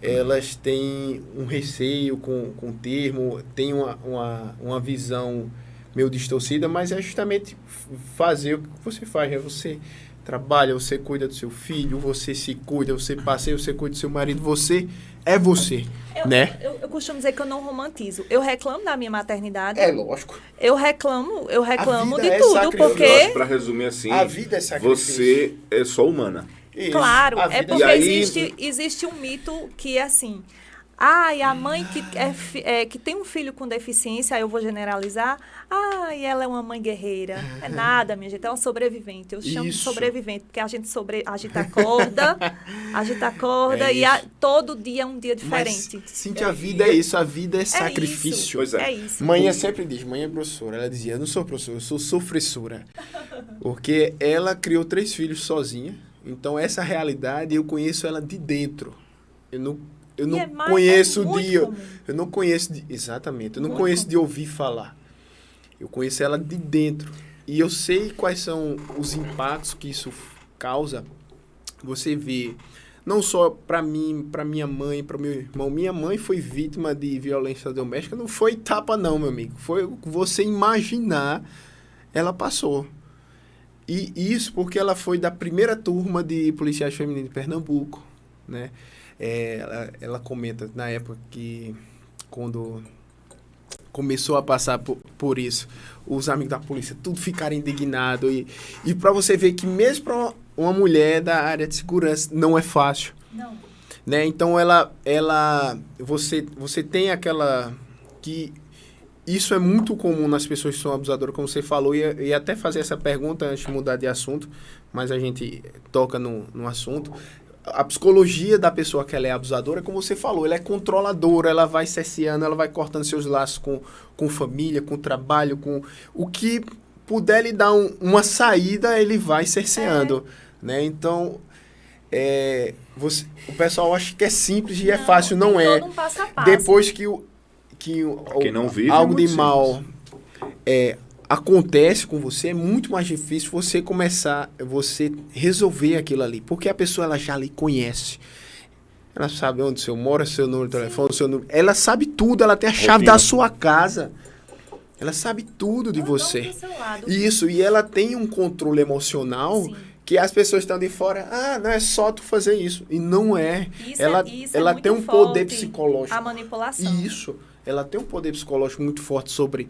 elas têm um receio com o termo, têm uma visão meio distorcida, mas é justamente fazer o que você faz, né? Você... trabalha, você cuida do seu filho, você se cuida, você passeia, você cuida do seu marido, você é você, né? Eu costumo dizer que eu não romantizo. Eu reclamo da minha maternidade. É lógico. Eu reclamo de tudo, porque... Para resumir assim, a vida é sacrifício. Você é só humana. Isso. Claro, porque aí... existe um mito que é assim... Ai, a mãe que tem um filho com deficiência, aí eu vou generalizar. Ai, ela é uma mãe guerreira. É nada, minha gente, é uma sobrevivente. Eu chamo de sobrevivente, porque a gente agita a corda, e todo dia é um dia diferente. Mas, Cíntia, a vida é isso, a vida é sacrifício. Pois é. É isso. Mãe sempre diz, mãe é professora. Ela dizia, eu não sou professora, eu sou sofressora. Porque ela criou 3 filhos sozinha, então essa realidade eu conheço ela de dentro. Eu não conheço exatamente, eu não conheço de ouvir falar. Eu conheço ela de dentro. E eu sei quais são os impactos que isso causa. Você vê, não só para mim, para minha mãe, para meu irmão. Minha mãe foi vítima de violência doméstica. Não foi tapa não, meu amigo. Foi você imaginar, ela passou. E isso porque ela foi da primeira turma de policiais femininos de Pernambuco. né? Ela comenta na época que quando começou a passar por isso, os amigos da polícia tudo ficaram indignados e para você ver que mesmo para uma mulher da área de segurança não é fácil. Não. Né? Então você tem aquela que isso é muito comum nas pessoas que são abusadoras, como você falou, e até fazer essa pergunta antes de mudar de assunto, mas a gente toca no assunto. A psicologia da pessoa que ela é abusadora, como você falou, ela é controladora, ela vai cerceando, ela vai cortando seus laços com família, com trabalho, com o que puder lhe dar uma saída, ele vai cerceando, né? Então, o pessoal acha que é simples e é fácil, não é. Todo um passo a passo. Depois que quem não vive algo é de muito mal acontece com você, é muito mais difícil você resolver aquilo ali. Porque a pessoa ela já lhe conhece. Ela sabe onde você mora, seu número de telefone, seu número. Ela sabe tudo, ela tem a chave da sua casa. Ela sabe tudo de você. Do seu lado. Isso, e ela tem um controle emocional. Sim. Que as pessoas estão de fora, não é só tu fazer isso. E não é. Ela tem um poder psicológico. A manipulação. Isso. Ela tem um poder psicológico muito forte sobre...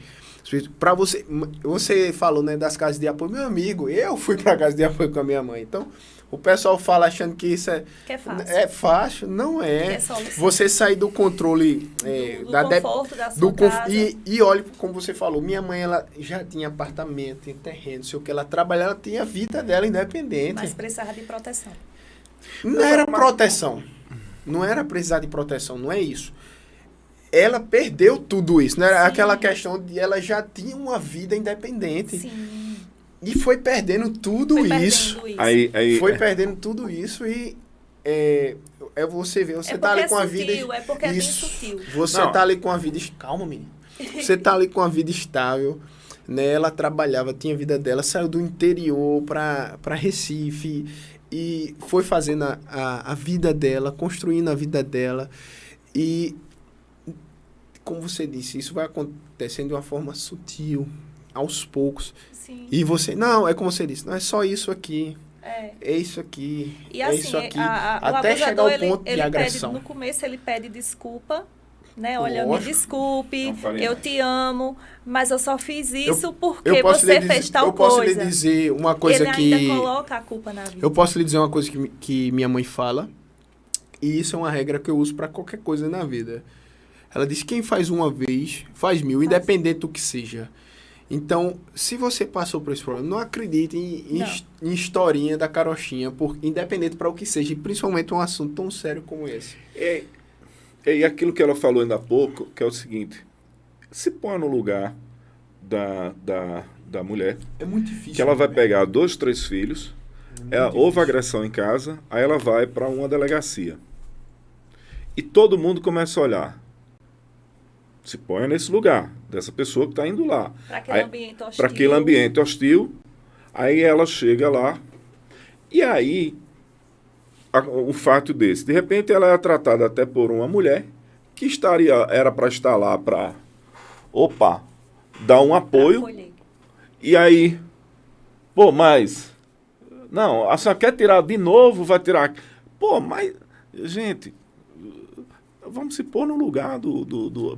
Para você falou, né, das casas de apoio. Meu amigo, eu fui para casa de apoio com a minha mãe. Então, o pessoal fala achando que isso que é fácil. É fácil. Não é. É solução. Você sair do controle... do conforto da sua casa. E olha, como você falou, minha mãe ela já tinha apartamento, tinha terreno, não sei o que. Ela trabalhava, ela tinha a vida dela independente. Mas precisava de proteção. Não era proteção. Não era precisar de proteção, não é isso. Ela perdeu tudo isso, né? Sim. Aquela questão de ela já tinha uma vida independente. Sim. E foi perdendo tudo isso. Foi perdendo tudo isso e você ver, você tá ali com a vida... É porque é bem sutil. Você tá ali com a vida... Calma, menino. Você tá ali com a vida estável, né? Ela trabalhava, tinha a vida dela, saiu do interior para Recife e foi fazendo a vida dela, construindo a vida dela. E, como você disse, isso vai acontecendo de uma forma sutil, aos poucos. Sim. E você... Não, é como você disse, não é só isso aqui. É isso aqui. E assim, isso aqui. Até chegar ao ponto de agressão. No começo ele pede desculpa, né? Olha, me desculpe, eu te amo, mas eu só fiz isso porque você fez tal coisa. Eu posso lhe dizer uma coisa ele ainda coloca a culpa na vida. Eu posso lhe dizer uma coisa que minha mãe fala, e isso é uma regra que eu uso para qualquer coisa na vida. Ela diz, quem faz uma vez, faz mil, independente do que seja. Então, se você passou por esse problema, não acredite em historinha da carochinha, independente para o que seja, e principalmente um assunto tão sério como esse. E aquilo que ela falou ainda há pouco, que é o seguinte, se põe no lugar da mulher, é muito difícil. Que ela vai pegar 2, 3 filhos, houve agressão em casa, aí ela vai para uma delegacia. E todo mundo começa a olhar. Se põe nesse lugar, dessa pessoa que está indo lá. Para aquele ambiente hostil. Para aquele ambiente hostil. Aí ela chega lá. E aí, o fato desse. De repente, ela é tratada até por uma mulher que era para estar lá para, dar um apoio. E aí, mas... Não, a senhora quer tirar de novo, vai tirar... mas... Gente... Vamos se pôr no lugar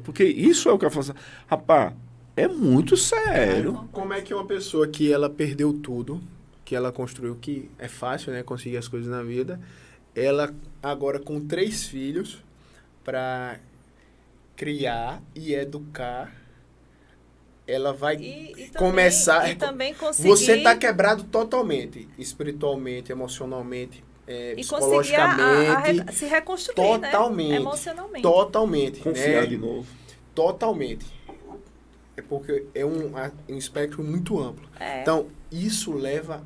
porque isso é o que ela fala. Rapaz, é muito sério. Como é que uma pessoa que ela perdeu tudo, que ela construiu, que é fácil, né, conseguir as coisas na vida, ela agora com 3 filhos para criar e educar, ela vai começar... E também conseguir... Você está quebrado totalmente, espiritualmente, emocionalmente, psicologicamente, se reconstruir, totalmente, né? Emocionalmente. Totalmente. Confiar de novo. Totalmente. É porque é um espectro muito amplo. Então, isso leva...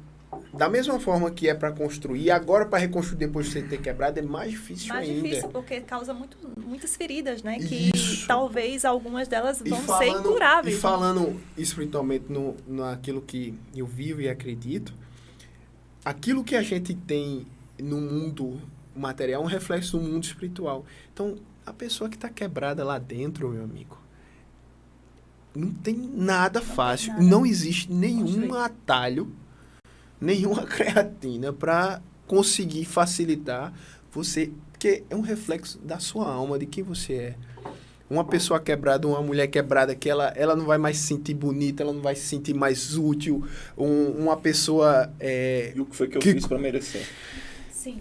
Da mesma forma que é para construir, agora para reconstruir depois de você ter quebrado é mais difícil ainda. Mais difícil, porque causa muitas feridas, né? Que talvez algumas delas vão ser incuráveis. E falando espiritualmente naquilo que eu vivo e acredito, aquilo que a gente tem no mundo material é um reflexo do mundo espiritual. Então, a pessoa que está quebrada lá dentro, meu amigo, não tem nada fácil. Não existe nenhum atalho, nenhuma creatina para conseguir facilitar Porque é um reflexo da sua alma, de quem você é. Uma pessoa quebrada, uma mulher quebrada, que ela não vai mais se sentir bonita, ela não vai se sentir mais útil. Uma pessoa... E o que foi que eu fiz para merecer? Sim.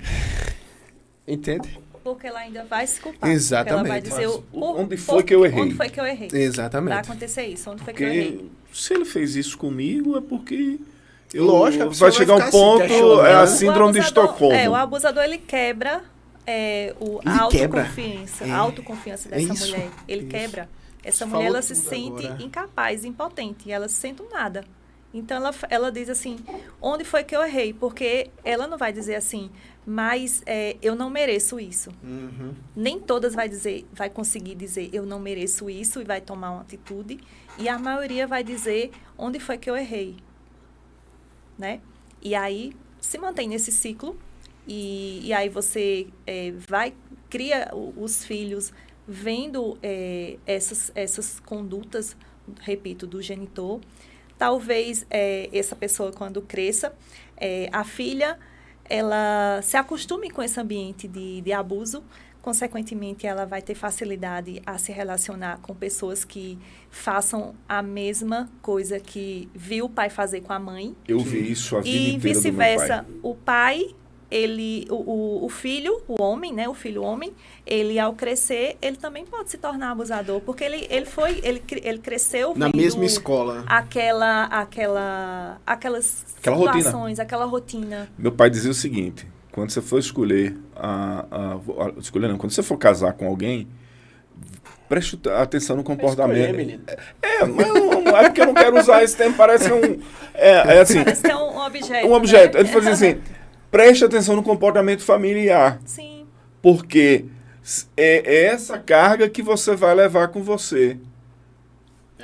Entende? Porque ela ainda vai se culpar. Exatamente. Ela vai dizer onde foi que eu errei? Onde foi que eu errei? Exatamente. Vai acontecer isso. Onde foi que Porque eu errei? se ele fez isso comigo, é porque... Lógico, a pessoa vai chegar vai um ficar ponto, assim, questionando. é a síndrome de Estocolmo. O abusador, ele quebra a autoconfiança, a autoconfiança dessa Isso, mulher. Ele isso. quebra. Essa Falou mulher, ela se tudo sente agora. incapaz, impotente. E ela se sente um nada. Então, ela diz assim, onde foi que eu errei? Porque ela não vai dizer assim, mas eu não mereço isso. Uhum. Nem todas vai conseguir dizer, eu não mereço isso, e vai tomar uma atitude. E a maioria vai dizer, onde foi que eu errei? Né? E aí, se mantém nesse ciclo, e aí você cria os filhos vendo essas condutas, repito, do genitor. Talvez essa pessoa, quando cresça, a filha, ela se acostume com esse ambiente de abuso. Consequentemente, ela vai ter facilidade a se relacionar com pessoas que façam a mesma coisa que viu o pai fazer com a mãe. Eu vi isso a vida E inteira do meu pai. vice-versa. O pai, o filho, o homem, né? O filho homem, ele ao crescer, ele também pode se tornar abusador. Porque ele cresceu Na vendo mesma escola. aquelas situações, aquela rotina. Meu pai dizia o seguinte: quando você for escolher quando você for casar com alguém, preste atenção no comportamento. Mas não é porque eu não quero usar esse termo, parece assim. Parece que é um objeto. Um objeto. Né? Ele fazia assim: preste atenção no comportamento familiar. Sim. Porque é essa carga que você vai levar com você.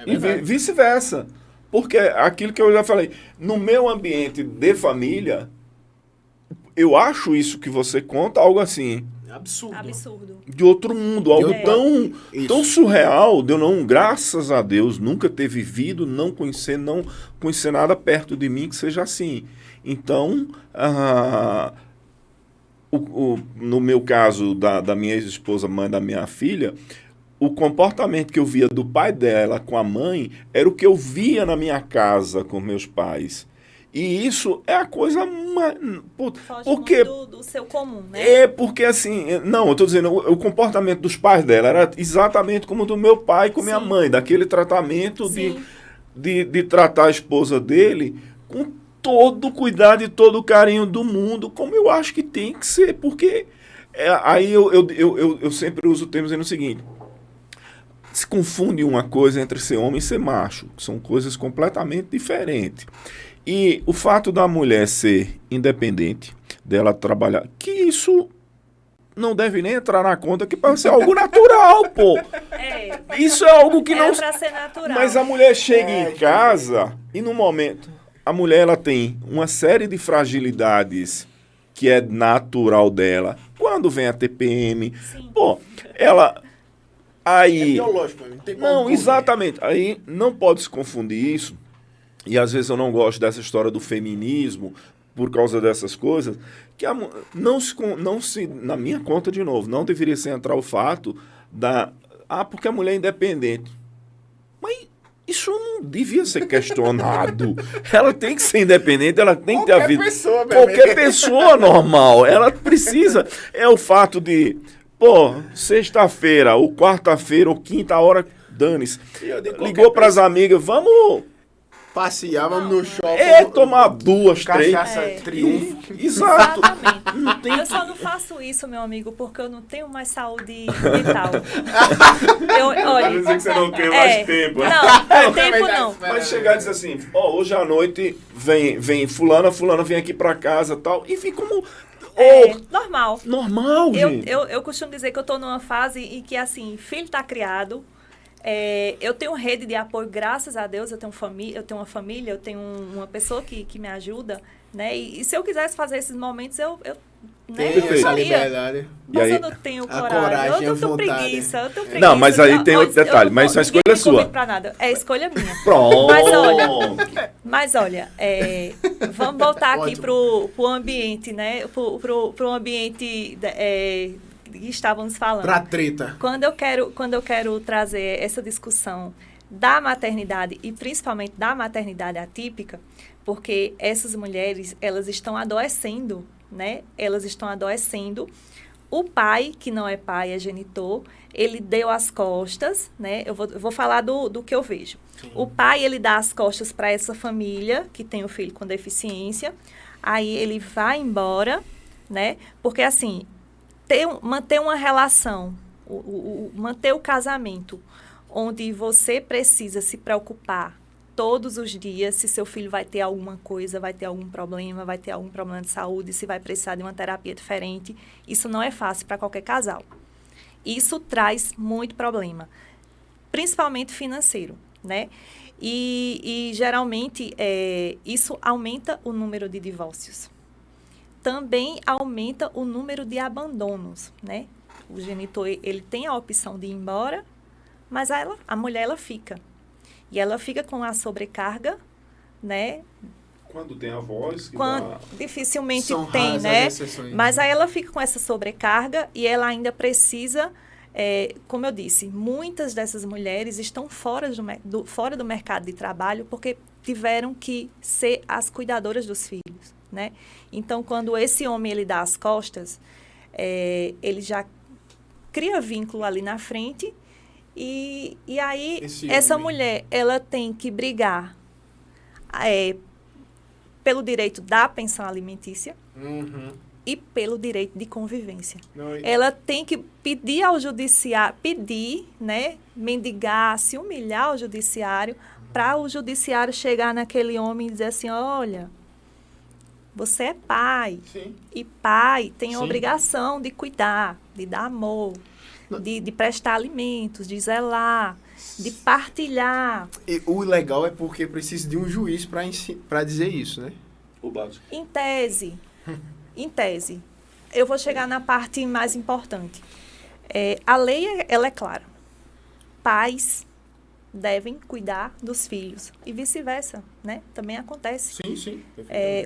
E vice-versa. Porque aquilo que eu já falei, no meu ambiente de família, eu acho isso que você conta algo assim, Absurdo. de outro mundo, algo tão surreal, de eu não, graças a Deus, nunca ter vivido, não conhecer nada perto de mim que seja assim. Então, no meu caso, da minha ex-esposa, mãe da minha filha, o comportamento que eu via do pai dela com a mãe era o que eu via na minha casa com meus pais. E isso é a coisa mais... Foge Porque muito do seu comum, né? porque assim... Não, eu estou dizendo, o comportamento dos pais dela era exatamente como o do meu pai com minha mãe. Daquele tratamento de tratar a esposa dele com todo o cuidado e todo o carinho do mundo, como eu acho que tem que ser. Porque aí eu sempre uso o termo dizendo o seguinte: se confunde uma coisa entre ser homem e ser macho. São coisas completamente diferentes. E o fato da mulher ser independente, dela trabalhar, que isso não deve nem entrar na conta, que pode ser algo natural, pô. Isso é algo que não... pra ser natural. Mas a mulher chega em casa e no momento... A mulher, ela tem uma série de fragilidades que é natural dela. Quando vem a TPM, pô, ela... Aí... É biológico, não tem como Não, correr. exatamente. Aí não pode se confundir isso. E às vezes eu não gosto dessa história do feminismo por causa dessas coisas, que não se, na minha conta, de novo, não deveria se entrar o fato porque a mulher é independente. Mas isso não devia ser questionado. Ela tem que ser independente, ela tem que ter a vida. Qualquer pessoa normal, ela precisa. É o fato de, sexta-feira, ou quarta-feira, ou quinta hora, dane-se. Ligou para as amigas, vamos passear, vamos no shopping. Tomar 2, 3. Cachaça Triunfo. Exato. Exatamente. Eu só não faço isso, meu amigo, porque eu não tenho mais saúde mental. Olha, Quer dizer que você não tem mais tempo. Não, tempo não. Mas chegar e dizer assim, hoje à noite vem fulana vem aqui pra casa e tal. Enfim, como... Normal. Normal, gente. Eu costumo dizer que eu tô numa fase em que, assim, filho tá criado. Eu tenho rede de apoio, graças a Deus, eu tenho uma família, eu tenho uma pessoa que me ajuda, né? E se eu quisesse fazer esses momentos, eu essa liberdade. Mas eu não tenho coragem, eu tenho preguiça, Não, mas aí tem outro detalhe, mas a escolha é sua. Pra nada. É escolha minha. Pronto. Mas, olha, vamos voltar aqui para o ambiente, né? Para o ambiente que estávamos falando. Para treta. Quando eu quero trazer essa discussão da maternidade e principalmente da maternidade atípica, porque essas mulheres, elas estão adoecendo, né? Elas estão adoecendo. O pai, que não é pai, é genitor, ele deu as costas, né? Eu vou falar do que eu vejo. Sim. O pai, ele dá as costas para essa família que tem o filho com deficiência. Aí ele vai embora, né? Porque, assim, manter uma relação, manter o casamento, onde você precisa se preocupar todos os dias se seu filho vai ter alguma coisa, vai ter algum problema de saúde, se vai precisar de uma terapia diferente. Isso não é fácil para qualquer casal. Isso traz muito problema, principalmente financeiro, né? E geralmente, isso aumenta o número de divórcios. Também aumenta o número de abandonos, né? O genitor, ele tem a opção de ir embora, mas a mulher, ela fica. E ela fica com a sobrecarga, né? Quando tem avós... Dificilmente são tem, raras né? as exceções. Mas aí ela fica com essa sobrecarga e ela ainda precisa, como eu disse, muitas dessas mulheres estão fora do mercado de trabalho porque tiveram que ser as cuidadoras dos filhos, né? Então, quando esse homem ele dá as costas, ele já cria vínculo ali na frente. E aí, essa mulher, ela tem que brigar pelo direito da pensão alimentícia e pelo direito de convivência. Ela tem que pedir ao judiciário, né, mendigar, se humilhar ao judiciário, para o judiciário chegar naquele homem e dizer assim, olha, você é pai. Sim. E pai tem a obrigação de cuidar, de dar amor. De prestar alimentos, de zelar, de partilhar. E o legal é porque precisa de um juiz para dizer isso, né? O básico. Em tese, eu vou chegar na parte mais importante. A lei, ela é clara. Pais devem cuidar dos filhos e vice-versa, né? Também acontece. Sim.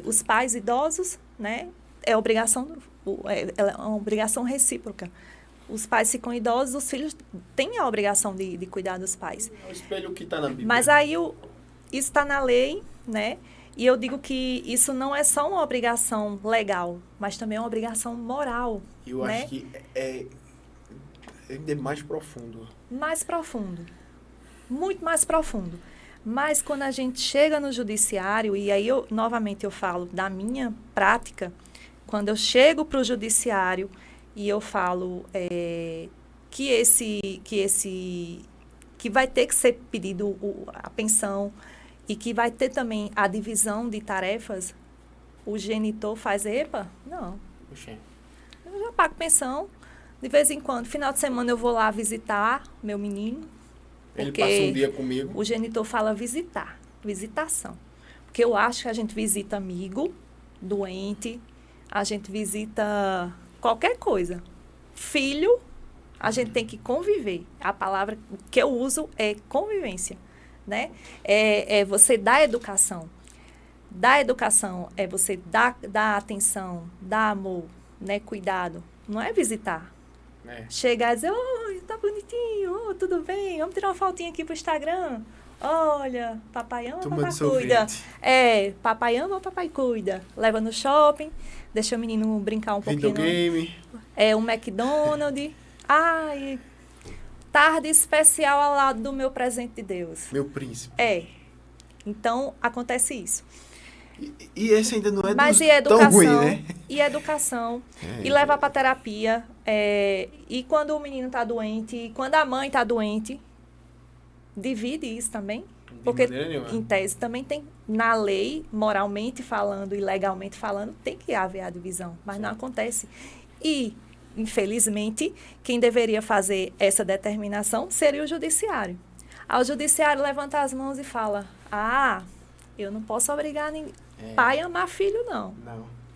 Os pais idosos, né? É uma obrigação recíproca. Os pais ficam idosos, os filhos têm a obrigação de cuidar dos pais. É o espelho que está na Bíblia. Mas aí isso está na lei, né? E eu digo que isso não é só uma obrigação legal, mas também é uma obrigação moral. Eu acho que é mais profundo. Mais profundo. Muito mais profundo. Mas quando a gente chega no judiciário, e aí novamente eu falo da minha prática, quando eu chego para o judiciário e eu falo que vai ter que ser pedido a pensão e que vai ter também a divisão de tarefas, o genitor faz, não. Puxa. Eu já pago pensão. De vez em quando, final de semana eu vou lá visitar meu menino. Ele passa um dia comigo. O genitor fala visitação. Porque eu acho que a gente visita amigo, doente, a gente visita qualquer coisa. Filho, a gente tem que conviver. A palavra que eu uso é convivência, né? É você dar educação. Dar educação é você dar atenção, dar amor, né? Cuidado. Não é visitar. Chegar e dizer, tá bonitinho, tudo bem, vamos tirar uma fotinha aqui pro Instagram. Olha, papai ama, papai cuida. Papai ama, papai cuida. Leva no shopping, deixa o menino brincar um pouquinho. Videogame. Um McDonald's. Ai, tarde especial ao lado do meu presente de Deus. Meu príncipe. Então, acontece isso. E esse ainda não é tão ruim, né? E educação. E levar para terapia. E quando o menino está doente, e quando a mãe está doente, divide isso também. Porque, em tese, também tem, na lei, moralmente falando e legalmente falando, tem que haver a divisão. Mas não acontece. E, infelizmente, quem deveria fazer essa determinação seria o judiciário. Aí o judiciário levanta as mãos e fala, eu não posso obrigar pai a amar filho, não.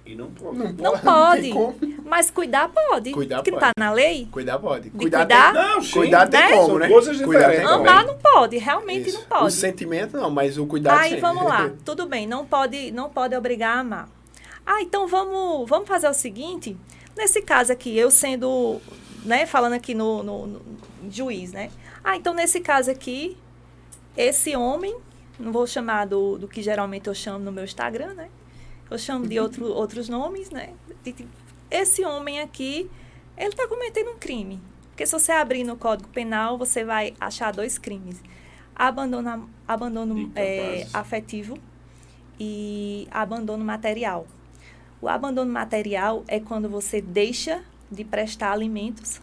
E não pode. Não pode. tem como. Mas cuidar pode. Cuidar que pode. tá na lei. Cuidar pode. De Cuidar cuidar? tem, Não, sim. cuidar tem Né? como, São né? coisas Cuidar tem diferentes. como. Amar não pode, realmente Isso. não pode. O sentimento não, mas o cuidado Aí sim. vamos lá, tudo bem, não pode obrigar a amar. Então vamos fazer o seguinte, nesse caso aqui, eu sendo, né, falando aqui no juiz, né? Então nesse caso aqui, esse homem, não vou chamar do que geralmente eu chamo no meu Instagram, né? Eu chamo de outros nomes, né? Esse homem aqui, ele está cometendo um crime. Porque se você abrir no Código Penal, você vai achar 2 crimes. Abandono afetivo e abandono material. O abandono material é quando você deixa de prestar alimentos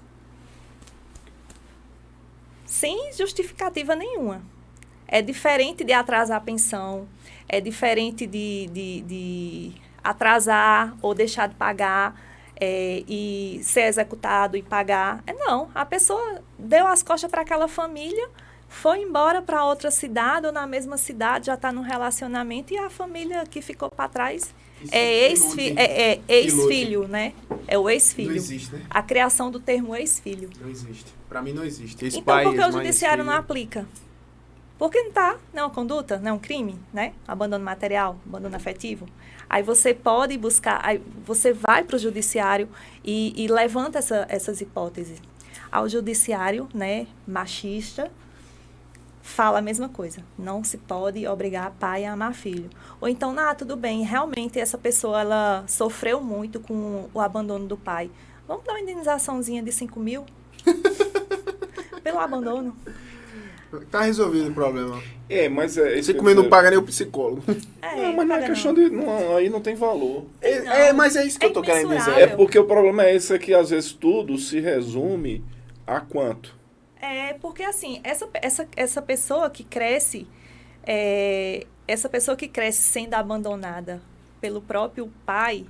sem justificativa nenhuma. É diferente de atrasar a pensão, é diferente de atrasar ou deixar de pagar e ser executado e pagar. Não, a pessoa deu as costas para aquela família, foi embora para outra cidade ou na mesma cidade, já está num relacionamento e a família que ficou para trás é ex-filho, né? É o ex-filho. Não existe, né? A criação do termo ex-filho. Não existe. Pra mim não existe. Então, por que o judiciário não aplica? Porque não tá, não é uma conduta, não é um crime, né? Abandono material, abandono afetivo. Aí você pode buscar, aí você vai para o judiciário e levanta essas hipóteses. Ao judiciário, né, machista, fala a mesma coisa. Não se pode obrigar pai a amar filho. Ou então, tudo bem, realmente essa pessoa ela sofreu muito com o abandono do pai. Vamos dar uma indenizaçãozinha de 5 mil? Pelo abandono. Tá resolvido o problema. Mas... 5 mil não paga nem o psicólogo. Não, mas não é questão de... Não, aí não tem valor. Mas é isso que eu tô querendo dizer. imensurável. É porque o problema é esse, é que às vezes tudo se resume a quanto? Porque assim, essa pessoa que cresce, sendo abandonada pelo próprio pai,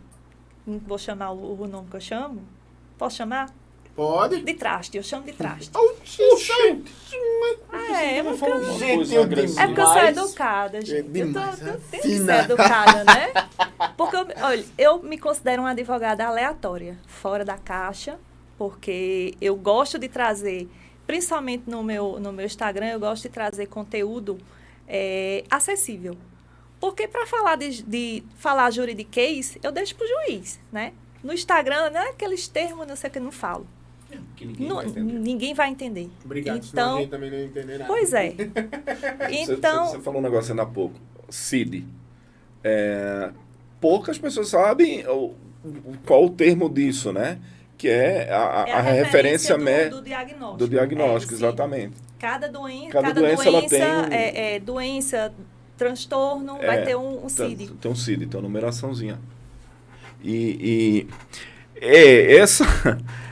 não vou chamar o nome que eu chamo, posso chamar? Pode? De traste, eu chamo de traste. Não fala uma Gente, coisa eu agressiva. É porque eu sou Demais. educada, gente. Demais, Eu tenho que fina. ser educada, né? Porque, olha, eu me considero uma advogada aleatória, fora da caixa, porque eu gosto de trazer, principalmente no meu Instagram, eu gosto de trazer conteúdo acessível. Porque para falar de falar juridiquês, eu deixo para o juiz, né? No Instagram, não é aqueles termos, não sei o que, eu não falo. Que ninguém vai entender. Ninguém vai entender. Obrigado, senão Então, a gente também não entender nada. pois é. Então, Você falou um negócio ainda há pouco. CID. Poucas pessoas sabem qual o termo disso, né? Que é a referência do diagnóstico. do diagnóstico, sim. exatamente. Cada doença ela tem doença, transtorno, vai ter um CID. Tem um CID, tem uma numeraçãozinha.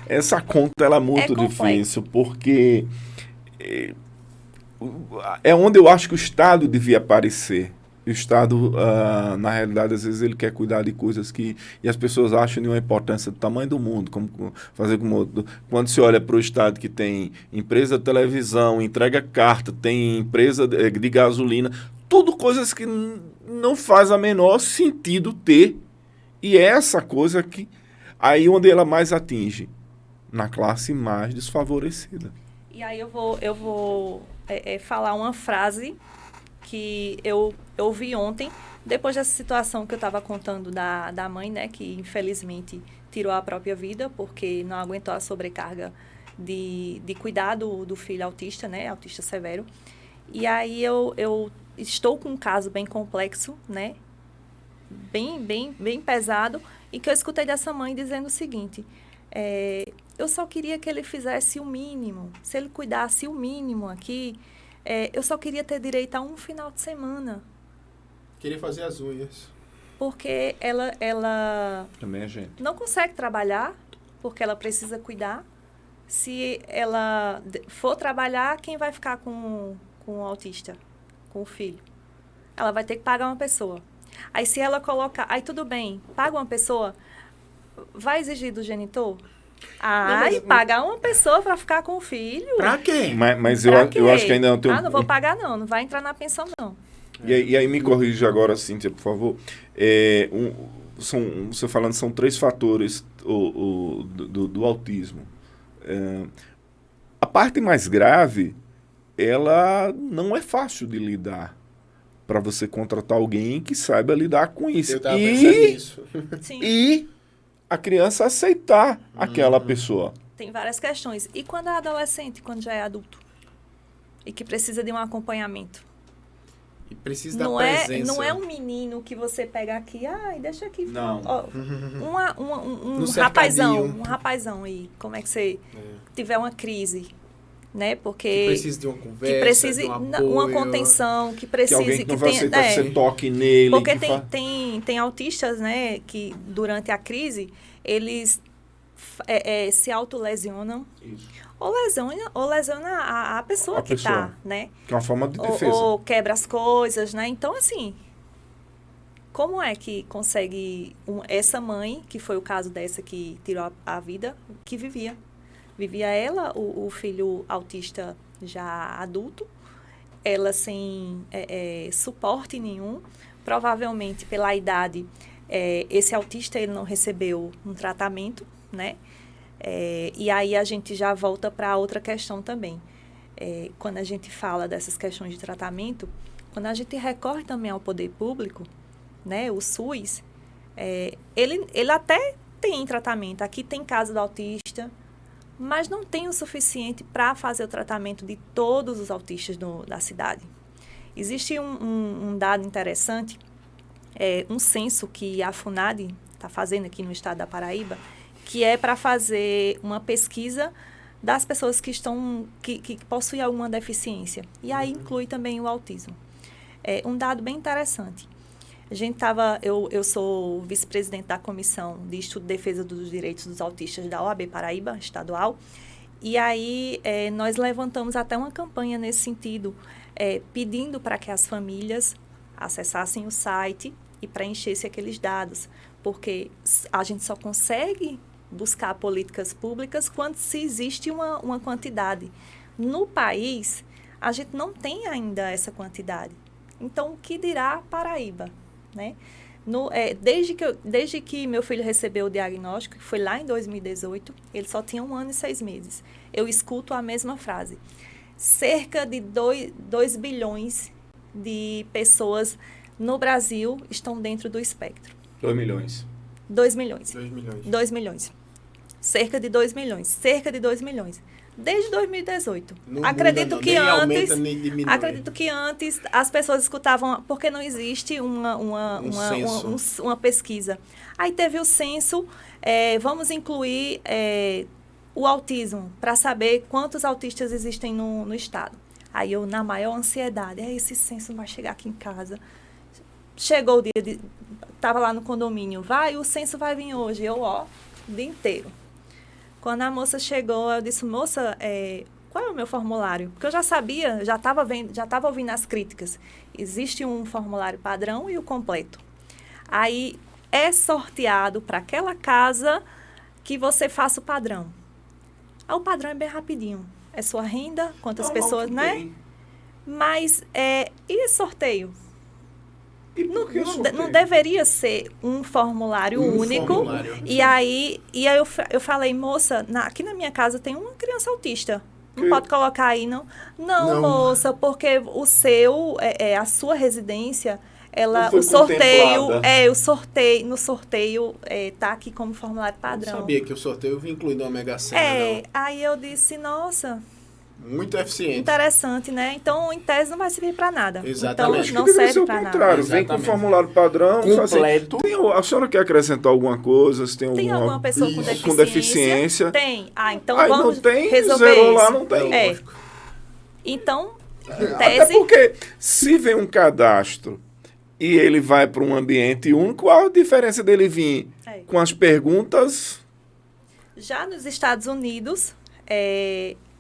Essa conta ela é muito difícil, porque é onde eu acho que o Estado devia aparecer. O Estado, na realidade, às vezes ele quer cuidar de coisas e as pessoas acham de uma importância do tamanho do mundo, quando se olha para o Estado que tem empresa de televisão, entrega carta, tem empresa de gasolina, tudo coisas que não faz a menor sentido ter. E é essa coisa que aí onde ela mais atinge, na classe mais desfavorecida. E aí eu vou falar uma frase que eu ouvi ontem, depois dessa situação que eu estava contando da mãe, né, que infelizmente tirou a própria vida porque não aguentou a sobrecarga de cuidar do filho autista, né, autista severo. E aí eu estou com um caso bem complexo, né, bem pesado, e que eu escutei dessa mãe dizendo o seguinte: eu só queria que ele fizesse o mínimo, se ele cuidasse o mínimo aqui, eu só queria ter direito a um final de semana. Queria fazer as unhas. Porque ela Também é gente. não consegue trabalhar, porque ela precisa cuidar. Se ela for trabalhar, quem vai ficar com o autista, com o filho? Ela vai ter que pagar uma pessoa. Aí se ela colocar... Aí tudo bem, paga uma pessoa, vai exigir do genitor? Pagar uma pessoa para ficar com o filho? Pra quê? Mas Pra quê? eu acho que ainda não tem... não vou pagar não vai entrar na pensão não. E aí me corrija agora, Cíntia, por favor. você falando, são 3 fatores do autismo. A parte mais grave, ela não é fácil de lidar para você contratar alguém que saiba lidar com isso. Eu tava pensando nisso. Sim. E a criança aceitar aquela pessoa. Tem várias questões. E quando é adolescente, quando já é adulto? E que precisa de um acompanhamento? E precisa da Não presença. é um menino que você pega aqui, deixa aqui. Não. Ó, No um cercadinho. rapazão aí, como é que você tiver uma crise, né? Porque Que precisa de uma conversa, que precise de um uma apoio. contenção, que Que precise alguém que não vai tenha, aceitar que você toque nele. porque que tem autistas, né, que durante a crise eles se autolesionam Isso. ou lesiona a pessoa A que pessoa. está, né? Que é uma forma de defesa. Ou quebra as coisas, né? Então, assim, como é que consegue essa mãe, que foi o caso dessa que tirou a vida, que vivia ela, o filho autista já adulto, ela sem suporte nenhum, provavelmente pela idade, esse autista ele não recebeu um tratamento, né? E aí a gente já volta para outra questão também. Quando a gente fala dessas questões de tratamento, quando a gente recorre também ao poder público, né, o SUS, ele até tem tratamento. Aqui tem casa do autista, mas não tem o suficiente para fazer o tratamento de todos os autistas da cidade. Existe um dado interessante, um censo que a FUNAD está fazendo aqui no estado da Paraíba, que é para fazer uma pesquisa das pessoas que possuem alguma deficiência. E aí inclui também o autismo. Um dado bem interessante. Eu sou vice-presidente da Comissão de Estudo e Defesa dos Direitos dos Autistas da OAB Paraíba, estadual. E aí nós levantamos até uma campanha nesse sentido, pedindo para que as famílias acessassem o site e preenchessem aqueles dados, porque a gente só consegue buscar políticas públicas quando se existe uma quantidade. No país, a gente não tem ainda essa quantidade. Então, o que dirá Paraíba? Né? Desde que meu filho recebeu o diagnóstico, que foi lá em 2018, ele só tinha 1 ano e 6 meses. Eu escuto a mesma frase. Cerca de 2 bilhões de pessoas no Brasil estão dentro do espectro. 2 milhões. 2 milhões. 2 milhões. 2 milhões. Cerca de 2 milhões. Cerca de 2 milhões. Desde 2018. Acredito que antes, nem diminui. acredito que antes as pessoas escutavam, porque não existe uma pesquisa. Aí teve o censo, vamos incluir o autismo, para saber quantos autistas existem no estado. Aí eu, na maior ansiedade, esse censo não vai chegar aqui em casa. Chegou o dia, estava lá no condomínio, o censo vai vir hoje. Eu, o dia inteiro. Quando a moça chegou, eu disse, moça, qual é o meu formulário? Porque eu já sabia, já estava ouvindo as críticas. Existe um formulário padrão e o completo. Aí é sorteado para aquela casa que você faça o padrão. O padrão é bem rapidinho. É sua renda, quantas pessoas, né? Tem. Mas, e sorteio? E por que sorteio? Não deveria ser um formulário único. Formulário. E aí eu falei, moça, aqui na minha casa tem uma criança autista. Não Que? pode colocar aí, não? Não, moça, porque a sua residência, Não foi o sorteio, contemplada. no sorteio tá aqui como formulário Eu padrão. sabia que o sorteio vinha incluindo uma Mega Sena, Aí eu disse, nossa, muito eficiente. interessante, né? Então, em tese, não vai servir para nada. Exatamente. Então, não Deveria ser serve o para nada. contrário. Vem com o Exatamente. formulário padrão. Completo. A senhora quer acrescentar alguma coisa? Se Tem alguma pessoa com com deficiência? deficiência? Tem. Então Aí vamos não tem, resolver zerou isso. lá, não tem. É. Lógico. Então, em Até tese, porque se vem um cadastro e ele vai para um ambiente único, qual a diferença dele vir com as perguntas? já nos Estados Unidos,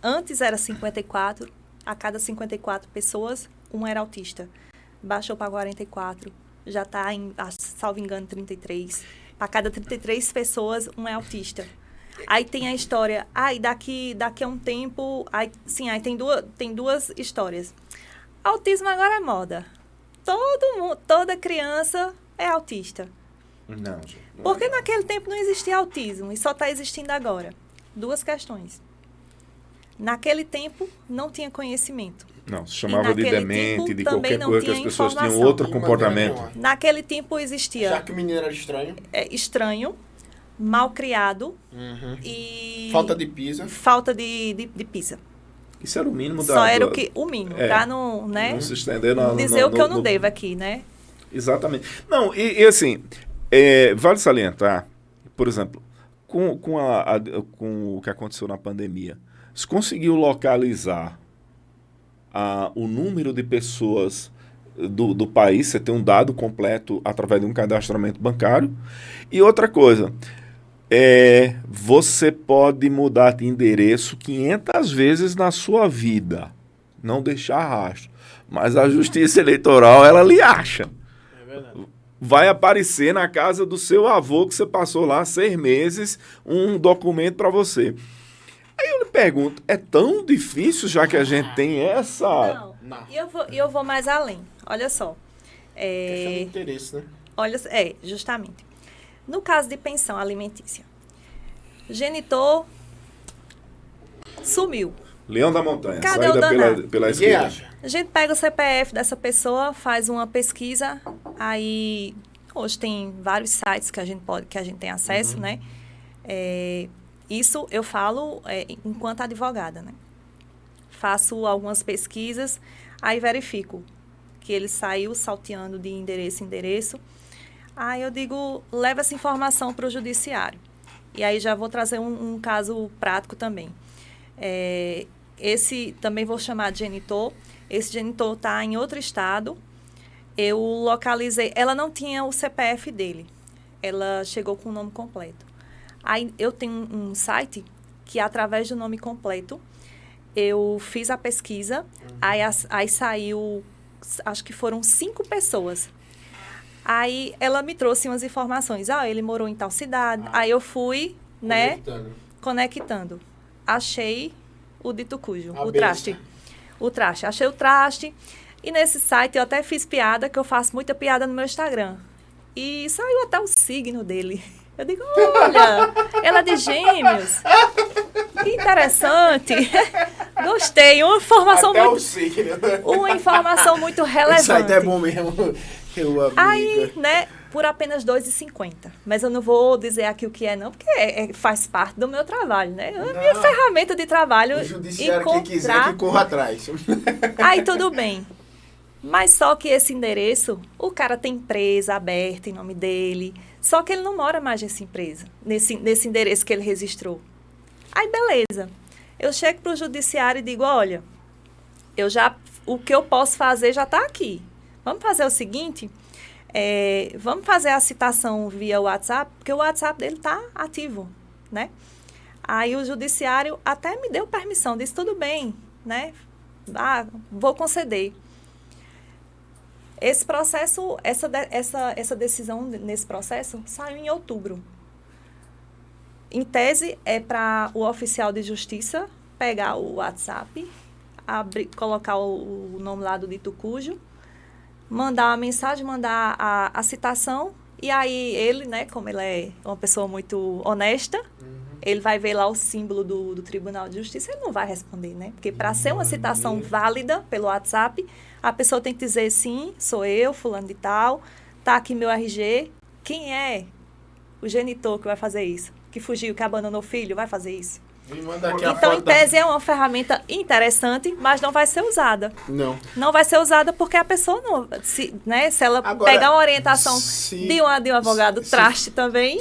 antes era 54, a cada 54 pessoas, um era autista. Baixou para 44, já está, salvo engano, 33. Para cada 33 pessoas, um é autista. Aí tem a história, daqui a um tempo, aí tem duas histórias. Autismo agora é moda. Todo mundo, toda criança é autista. Não, gente. Porque naquele tempo não existia autismo e só está existindo agora. Duas questões. Naquele tempo não tinha conhecimento. Não, se chamava de naquele demente, tempo de também qualquer não coisa que tinha as pessoas tinham informação. outro De maneira comportamento. nenhuma. Naquele tempo Já existia que o menino era estranho. estranho, mal criado Uhum. e Falta de pisa. falta de pisa. Isso era o mínimo da... Só era da- o mínimo, É. para não, né, Não se estender dizer o que eu não devo aqui, né? Exatamente. Não, e assim, vale salientar, por exemplo, com o que aconteceu na pandemia, se conseguiu localizar o número de pessoas do país, você tem um dado completo através de um cadastramento bancário. E outra coisa, você pode mudar de endereço 500 vezes na sua vida, não deixar rastro. Mas a Justiça Eleitoral, ela lhe acha. É verdade. Vai aparecer na casa do seu avô, que você passou lá 6 meses, um documento para você. Aí eu lhe pergunto, é tão difícil, já que a gente tem essa... Não, Não. e eu vou mais além. Olha só. Questão de interesse, né? Olha, justamente. No caso de pensão alimentícia, genitor sumiu. Leão da Montanha, Cadê o saída danado? pela Ninguém esquerda. acha. A gente pega o CPF dessa pessoa, faz uma pesquisa, aí hoje tem vários sites que a gente tem acesso, né? Isso eu falo enquanto advogada, né? Faço algumas pesquisas, aí verifico que ele saiu salteando de endereço em endereço. Aí eu digo, leva essa informação para o judiciário. E aí já vou trazer um caso prático também. Esse também vou chamar de genitor. Esse genitor está em outro estado. Eu localizei. Ela não tinha o CPF dele. Ela chegou com o nome completo. Aí eu tenho um site que, através do nome completo, eu fiz a pesquisa. Aí saiu, acho que foram 5 pessoas. Aí ela me trouxe umas informações. Ele morou em tal cidade. Aí eu fui, né, conectando. Achei o dito cujo, o traste. O traste. Achei o traste. E nesse site eu até fiz piada, que eu faço muita piada no meu Instagram. E saiu até o signo dele. Eu digo, olha, ela é de Gêmeos. Que interessante. Gostei. Uma informação Até muito... o signo. Uma informação muito O relevante. site é bom mesmo. Eu amiga. Aí, né, por apenas R$ 2,50. Mas eu não vou dizer aqui o que é, não, porque faz parte do meu trabalho, né? A minha ferramenta de trabalho. O judiciário que quiser que corra atrás. Aí tudo bem. Mas só que esse endereço, o cara tem empresa aberta em nome dele. Só que ele não mora mais nessa empresa, nesse endereço que ele registrou. Aí, beleza. Eu chego para o judiciário e digo, olha, o que eu posso fazer já está aqui. Vamos fazer o seguinte, vamos fazer a citação via WhatsApp, porque o WhatsApp dele está ativo, né? Aí o judiciário até me deu permissão, disse, tudo bem, né? Vou conceder. Esse processo, essa decisão nesse processo saiu em outubro. Em tese, é para o oficial de justiça pegar o WhatsApp, colocar o nome lá do dito cujo, mandar uma mensagem, mandar a citação, e aí ele, né, como ele é uma pessoa muito honesta, ele vai ver lá o símbolo do Tribunal de Justiça, ele não vai responder, né? Porque para ser uma citação válida pelo WhatsApp, a pessoa tem que dizer, sim, sou eu, fulano de tal, tá aqui meu RG. Quem é o genitor que vai fazer isso? Que fugiu, que abandonou o filho, vai fazer isso? Me manda aqui a Então, foto em tese, é uma ferramenta interessante, mas não vai ser usada. Não. Não vai ser usada porque a pessoa não... Se ela Agora, pegar uma orientação de um advogado traste também,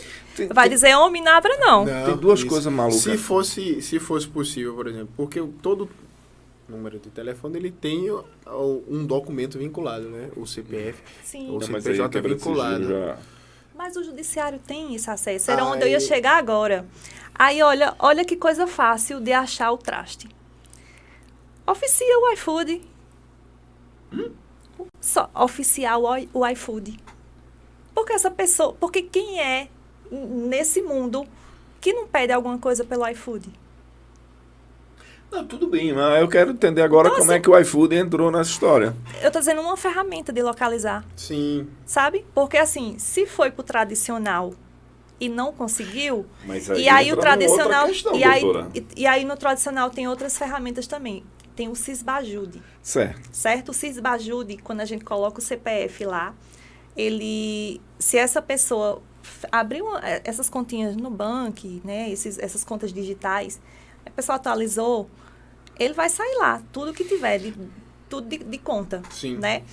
vai dizer, homem, não abra não. Tem duas coisas malucas. Se fosse possível, por exemplo, porque todo número de telefone ele tem um documento vinculado, né? O CPF, Sim. o Não, mas CPJ aí é quebra de sigilo vinculado. já- Mas o judiciário tem esse acesso. Era onde eu ia chegar agora. Aí, olha que coisa fácil de achar o traste. Oficia o iFood. Só oficiar o iFood. Porque quem é nesse mundo que não pede alguma coisa pelo iFood? Não, tudo bem, mas eu quero entender agora Então, como assim, é que o iFood entrou nessa história. Eu tô dizendo uma ferramenta de localizar, Sim. sabe? Porque assim, se foi pro tradicional e não conseguiu, Mas e aí o entra numa outra tradicional, questão, e aí, doutora. e aí no tradicional tem outras ferramentas também. Tem o Sisbajude, Certo. certo? O Sisbajude, quando a gente coloca o CPF lá, se essa pessoa abriu essas continhas no banco, né, essas contas digitais, a pessoa atualizou, ele vai sair lá, tudo que tiver, tudo de conta, Sim. né?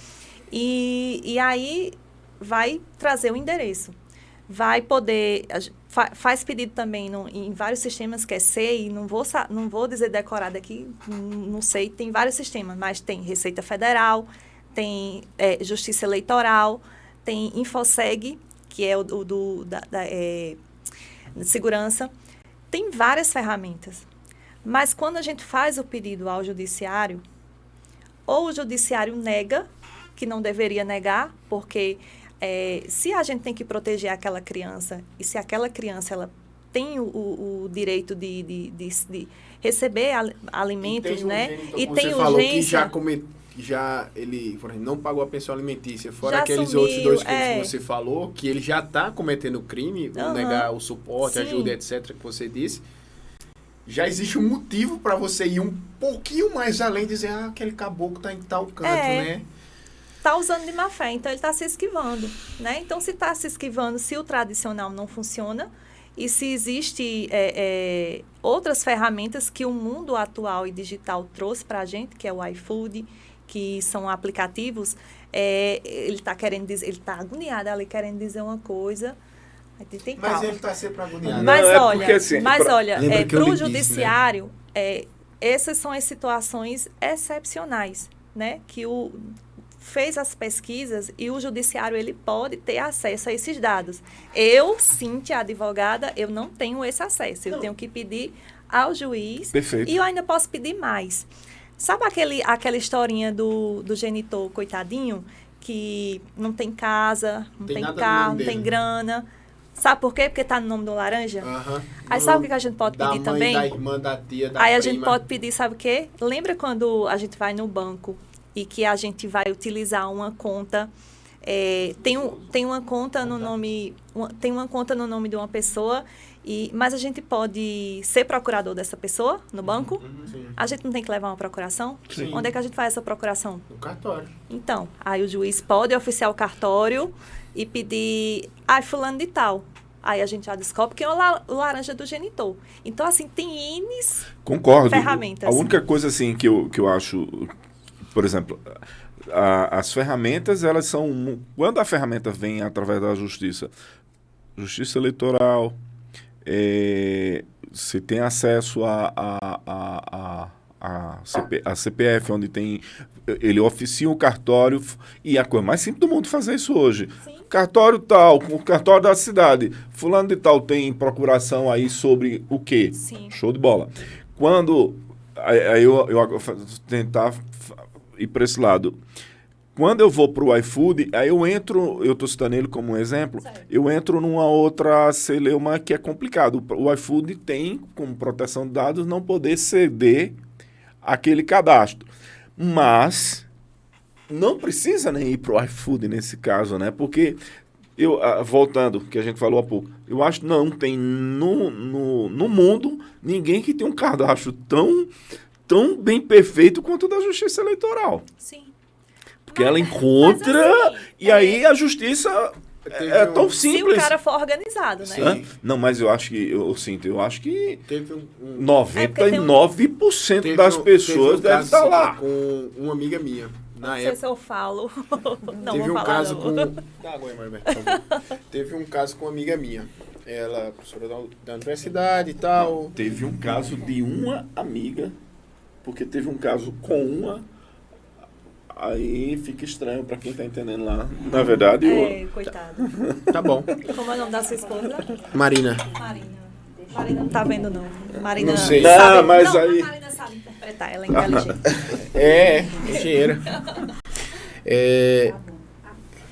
E aí vai trazer o endereço. Vai poder, faz pedido também em vários sistemas, que é SEI, não vou dizer decorado aqui, não sei, tem vários sistemas, mas tem Receita Federal, tem Justiça Eleitoral, tem Infoseg, que é da segurança, tem várias ferramentas. Mas quando a gente faz o pedido ao judiciário, ou o judiciário nega, que não deveria negar, porque se a gente tem que proteger aquela criança, e se aquela criança ela tem o direito de receber alimentos, né? E tem falou urgência. que ele, por exemplo, não pagou a pensão alimentícia, fora Já aqueles assumiu, outros dois crimes que você falou, que ele já está cometendo crime, Aham. negar o suporte, Sim. ajuda, etc., que você disse. Já existe um motivo para você ir um pouquinho mais além e dizer, aquele caboclo está em tal canto, né? Está usando de má fé, então ele está se esquivando, né? Então, se está se esquivando, se o tradicional não funciona, e se existe outras ferramentas que o mundo atual e digital trouxe para a gente, que é o iFood, que são aplicativos, ele está querendo dizer, ele está agoniado ali, querendo dizer uma coisa. Tem Mas calma. ele está sempre agoniado. Mas Não, olha, porque, assim, Lembra que eu para lhe o disse, judiciário, essas são as situações excepcionais, né? Que fez as pesquisas e o judiciário ele pode ter acesso a esses dados. Eu, Cíntia, advogada, eu não tenho esse acesso. Eu tenho que pedir ao juiz. Perfeito. E eu ainda posso pedir mais. Sabe aquela historinha do genitor, coitadinho, que não tem casa, não tem nada no carro, nome não tem dele. grana? Sabe por quê? Porque está no nome do laranja? Aham. Aí sabe o que a gente pode Da pedir mãe, também? da irmã, da tia, da Aí a prima. gente pode pedir, sabe o quê? Lembra quando a gente vai no banco e que a gente vai utilizar uma conta, tem uma conta no nome, tem uma conta no nome de uma pessoa, mas a gente pode ser procurador dessa pessoa no banco? Sim. A gente não tem que levar uma procuração? Sim. Onde é que a gente faz essa procuração? No cartório. Então, aí o juiz pode oficiar o cartório e pedir, fulano de tal. Aí a gente já descobre que é o laranja do genitor. Então, assim, tem N's Concordo. ferramentas. A única coisa assim que eu acho, por exemplo, as ferramentas, elas são... Quando a ferramenta vem através da justiça eleitoral, você tem acesso a CPF, onde tem... Ele oficia o cartório, e a coisa mais simples do mundo fazer isso hoje. Sim. Cartório tal, o cartório da cidade. Fulano de tal tem procuração aí sobre o quê? Sim. Show de bola. Quando... Aí eu tentar ir para esse lado. Quando eu vou para o iFood, aí eu estou citando ele como um exemplo, Certo. eu entro numa outra celeuma que é complicado. O iFood tem, como proteção de dados, não poder ceder aquele cadastro. Mas não precisa nem ir para o iFood nesse caso, né? Porque, voltando, que a gente falou há pouco, eu acho que não tem no mundo ninguém que tem um cadastro tão bem perfeito quanto o da Justiça Eleitoral. Sim. Porque ela encontra, mas assim, e aí a justiça é tão Se simples. o cara for organizado, né? Sim. Hã? Não, mas eu acho que Teve 99% teve das um- pessoas teve um devem estar caso lá. com uma amiga minha. Na Não sei época, se eu falo. Não teve vou um falar, caso não. com... Dá água aí, Maribel, por favor. Teve um caso com uma amiga minha. Ela, professora da universidade e tal. Teve um caso de uma amiga, porque teve um caso com uma, aí fica estranho para quem tá entendendo lá. Na verdade, Coitado. Tá bom. Como é o nome da sua esposa? Marina. Marina. Marina não tá vendo, não. Marina Não sei. Não, sabe, mas não, aí- a Marina sabe interpretar, ela é inteligente. Engenheira.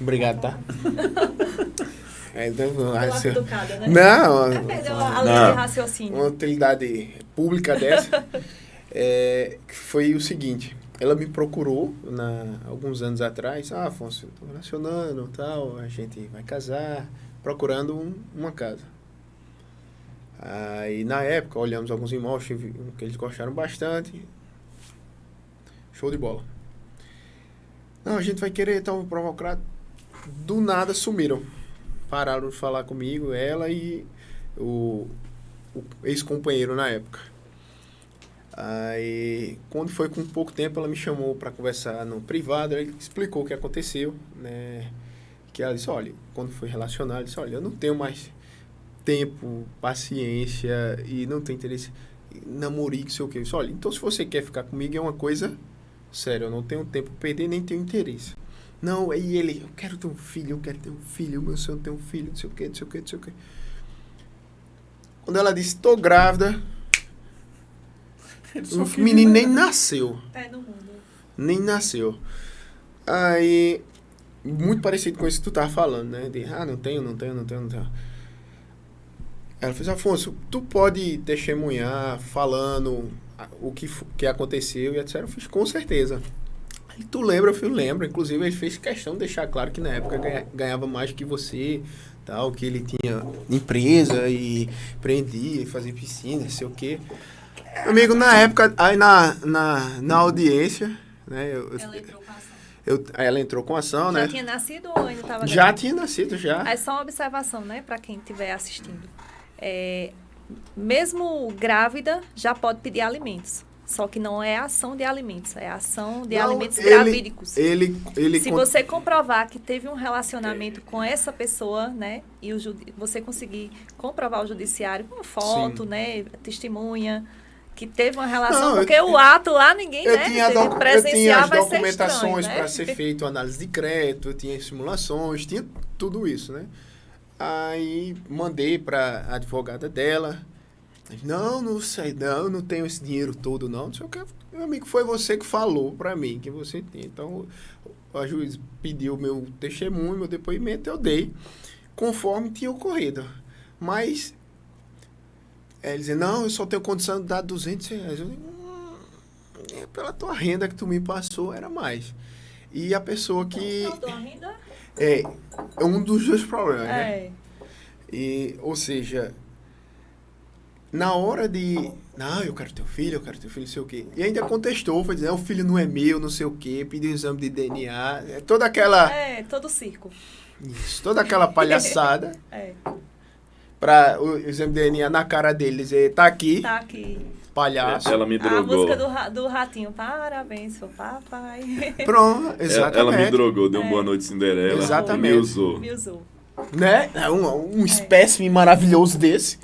Obrigado, tá? Então, Pela educada, né? não, Perdeu a linha Não. de raciocínio. uma utilidade pública dessa. foi o seguinte. Ela me procurou alguns anos atrás. Afonso, eu tô relacionando, tal, a gente vai casar, procurando uma casa. Aí, na época, olhamos alguns imóveis que eles gostaram bastante. Show de bola. Não, a gente vai querer, então, provocar. Do nada, sumiram. Pararam de falar comigo, ela e o ex-companheiro na época. Aí, quando foi com pouco tempo, ela me chamou para conversar no privado, ela explicou o que aconteceu, né? Que ela disse, olha, quando foi relacionado, ela disse, olha, eu não tenho mais tempo, paciência e não tenho interesse em namorico, sei o que. Eu disse, olha, então se você quer ficar comigo é uma coisa séria, eu não tenho tempo para perder, nem tenho interesse. Não, aí ele, eu quero ter um filho, o meu sonho é ter um filho, não sei o que, não sei o que, não sei o que. Quando ela disse, tô grávida, o menino nem nasceu. No mundo. Nem nasceu. Aí, muito parecido com isso que tu tava falando, né? De, não tenho. Ela fez, Afonso, tu pode testemunhar falando o que aconteceu e etc. Eu fiz, com certeza. Aí, tu lembra? Eu falei, lembro. Inclusive, ele fez questão de deixar claro que na época ganhava mais que você, tal, que ele tinha empresa e empreendia, fazia piscina, não sei o quê. Amigo, na época, aí na audiência, né? Ela entrou com ação. Ela entrou com ação, né? Já tinha nascido ou ainda estava Já tinha nascido, já. É só uma observação, né, para quem estiver assistindo. Mesmo grávida, já pode pedir alimentos. Só que não é ação de alimentos, é ação de alimentos gravídicos. Se você comprovar que teve um relacionamento com essa pessoa, né, e você conseguir comprovar ao judiciário com foto, Sim. né, testemunha, que teve uma relação, porque o ato lá ninguém deve presenciar, vai ser estranho, documentações né? para ser feito análise de crédito, eu tinha simulações, tinha tudo isso, né? Aí mandei para a advogada dela. Não sei, não tenho esse dinheiro todo, não. Não sei o que. Meu amigo, foi você que falou para mim que você tem. Então, a juiz pediu meu testemunho, meu depoimento, eu dei, conforme tinha ocorrido. Mas, ele dizia, não, eu só tenho condição de dar R$200. Eu digo, pela tua renda que tu me passou, era mais. E a pessoa que... Então, a renda? É um dos dois problemas, né? Ou seja... Na hora de... Não, eu quero ter um filho, não sei o quê. E ainda contestou, foi dizer, o filho não é meu, não sei o quê, pediu exame de DNA, toda aquela... todo o circo. Isso, toda aquela palhaçada. Para o exame de DNA na cara dele, dizer, tá aqui. Tá aqui. Palhaço. Ela me drogou. A música do ratinho, parabéns, seu papai. Pronto, exatamente. Ela me drogou, deu uma boa noite Cinderela. Exatamente. Me usou. Né? Um espécime maravilhoso desse.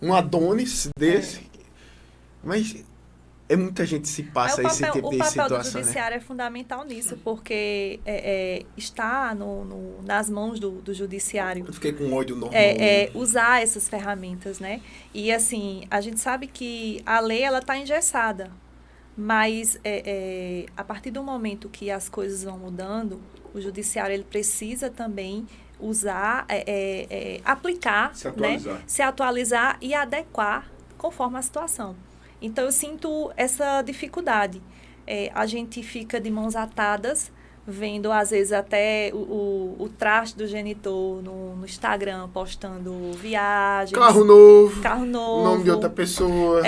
Um Adonis desse. Mas muita gente se passa esse tipo de situação. O papel do judiciário é fundamental nisso, porque está nas mãos do judiciário. Eu fiquei com ódio normal. Usar essas ferramentas, né? E assim, a gente sabe que a lei ela está engessada, mas a partir do momento que as coisas vão mudando, o judiciário ele precisa também usar, aplicar, se atualizar e adequar conforme a situação. Então, eu sinto essa dificuldade. A gente fica de mãos atadas, vendo, às vezes, até o traste do genitor no Instagram, postando viagens. Carro novo. Nome de outra pessoa.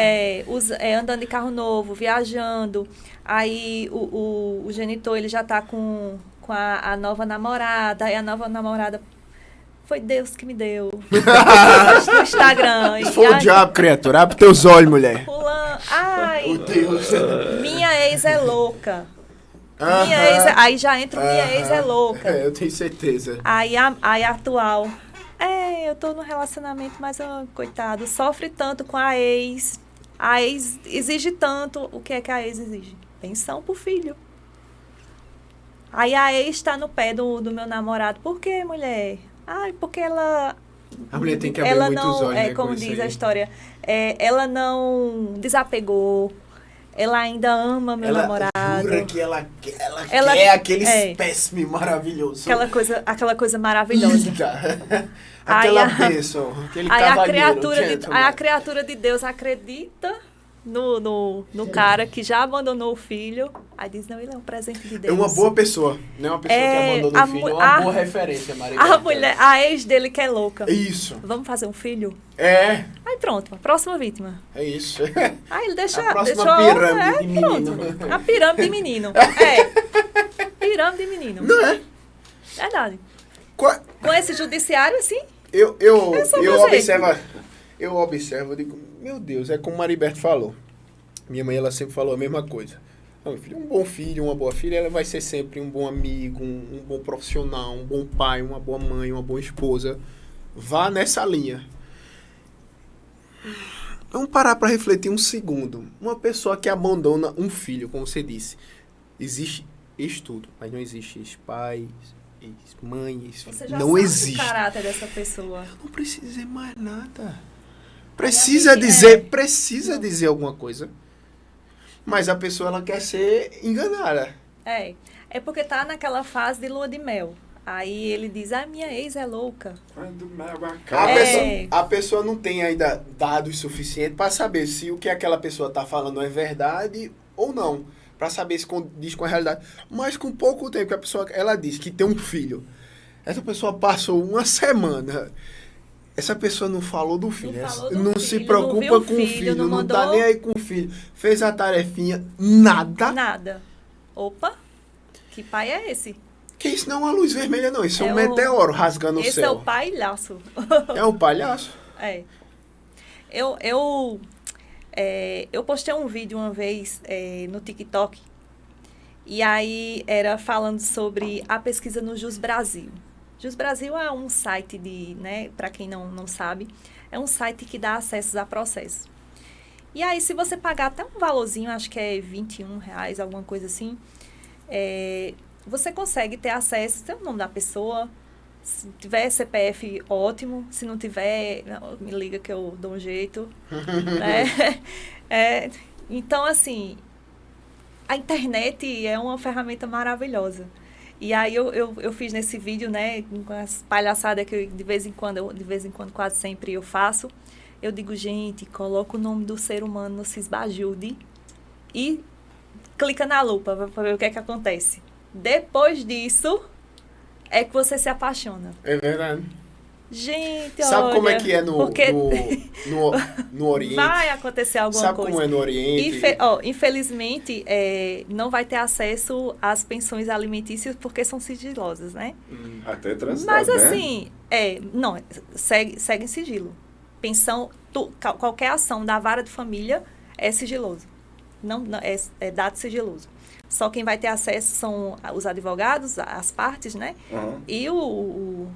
Andando de carro novo, viajando. Aí, o genitor, ele já está com a nova namorada, aí a nova namorada foi Deus que me deu no Instagram. Isso foi o diabo, criatura, abre teus olhos, mulher. Ai, Deus. Minha ex é louca. Aí já entra minha ex é louca. Eu tenho certeza. Aí a atual, eu tô no relacionamento, mas coitado, sofre tanto com a ex exige tanto. O que é que a ex exige? Pensão pro filho. Aí a ex está no pé do meu namorado. Por quê, mulher? Porque ela... A mulher tem que abrir muitos olhos, né, como diz a história, ela não desapegou, ela ainda ama meu namorado. Ela jura que ela quer aquele espécime maravilhoso. Aquela coisa maravilhosa. Aquela bênção, aquele cavalheiro. Aí a criatura de Deus acredita no cara que já abandonou o filho. Aí diz, não, ele é um presente de É Deus. uma boa pessoa. Não é uma pessoa que abandona o filho. É uma boa referência, Maria. A ex dele que é louca. Isso. Vamos fazer um filho? É. Aí pronto, a próxima vítima. É isso. Aí ele deixa... A próxima deixou, pirâmide de menino. Pronto, a pirâmide de menino. É. Pirâmide de menino. Não é? Verdade. Qua- Com esse judiciário, assim, Eu só você. observo, eu digo, meu Deus, é como o Mariberto falou. Minha mãe, ela sempre falou a mesma coisa. Não, meu filho, um bom filho, uma boa filha, ela vai ser sempre um bom amigo, um bom profissional, um bom pai, uma boa mãe, uma boa esposa. Vá nessa linha. Vamos parar para refletir um segundo. Uma pessoa que abandona um filho, como você disse, existe estudo, mas não existe pais, mãe, você já não sabe existe. o caráter dessa pessoa. Não precisa dizer mais nada. Aí Precisa a gente- dizer alguma coisa. Mas a pessoa, ela quer ser enganada. É porque tá naquela fase de lua de mel. Aí ele diz, minha ex é louca. Quando o mel A, acaba. a pessoa não tem ainda dados suficientes para saber se o que aquela pessoa está falando é verdade ou não. Para saber se condiz com a realidade. Mas com pouco tempo que a pessoa, ela diz que tem um filho. Essa pessoa passou uma semana. Essa pessoa não falou do filho. falou do Não filho, se não preocupa viu o com o filho, filho. não Não tá mandou- nem aí com o filho. Fez a tarefinha. Nada. Nada. Opa, que pai é esse? Que isso não é uma luz vermelha, não. Isso é um É meteoro rasgando o Esse é céu. o palhaço. É um palhaço. É. Eu postei um vídeo uma vez no TikTok. E aí era falando sobre a pesquisa no Jus Brasil. Jus Brasil é um site para quem não sabe, é um site que dá acessos a processos. E aí, se você pagar até um valorzinho, acho que é R$21, alguma coisa assim, você consegue ter acesso, tem o nome da pessoa, se tiver CPF, ótimo, se não tiver, me liga que eu dou um jeito. Né? Então, assim, a internet é uma ferramenta maravilhosa. E aí eu fiz nesse vídeo, né, com as palhaçadas que de vez em quando, quase sempre eu faço. Eu digo, gente, coloca o nome do ser humano no Sisbajude e clica na lupa para ver o que é que acontece. Depois disso, é que você se apaixona. É verdade. Gente, Sabe olha, como é que é porque no Oriente? vai acontecer alguma Sabe coisa. como é no Oriente? Infelizmente, não vai ter acesso às pensões alimentícias porque são sigilosas, né? Até transitado, Mas né? assim, não, segue em sigilo. Pensão, qualquer ação da vara de família é sigiloso. Não, é dado sigiloso. Só quem vai ter acesso são os advogados, as partes, né? Uhum. E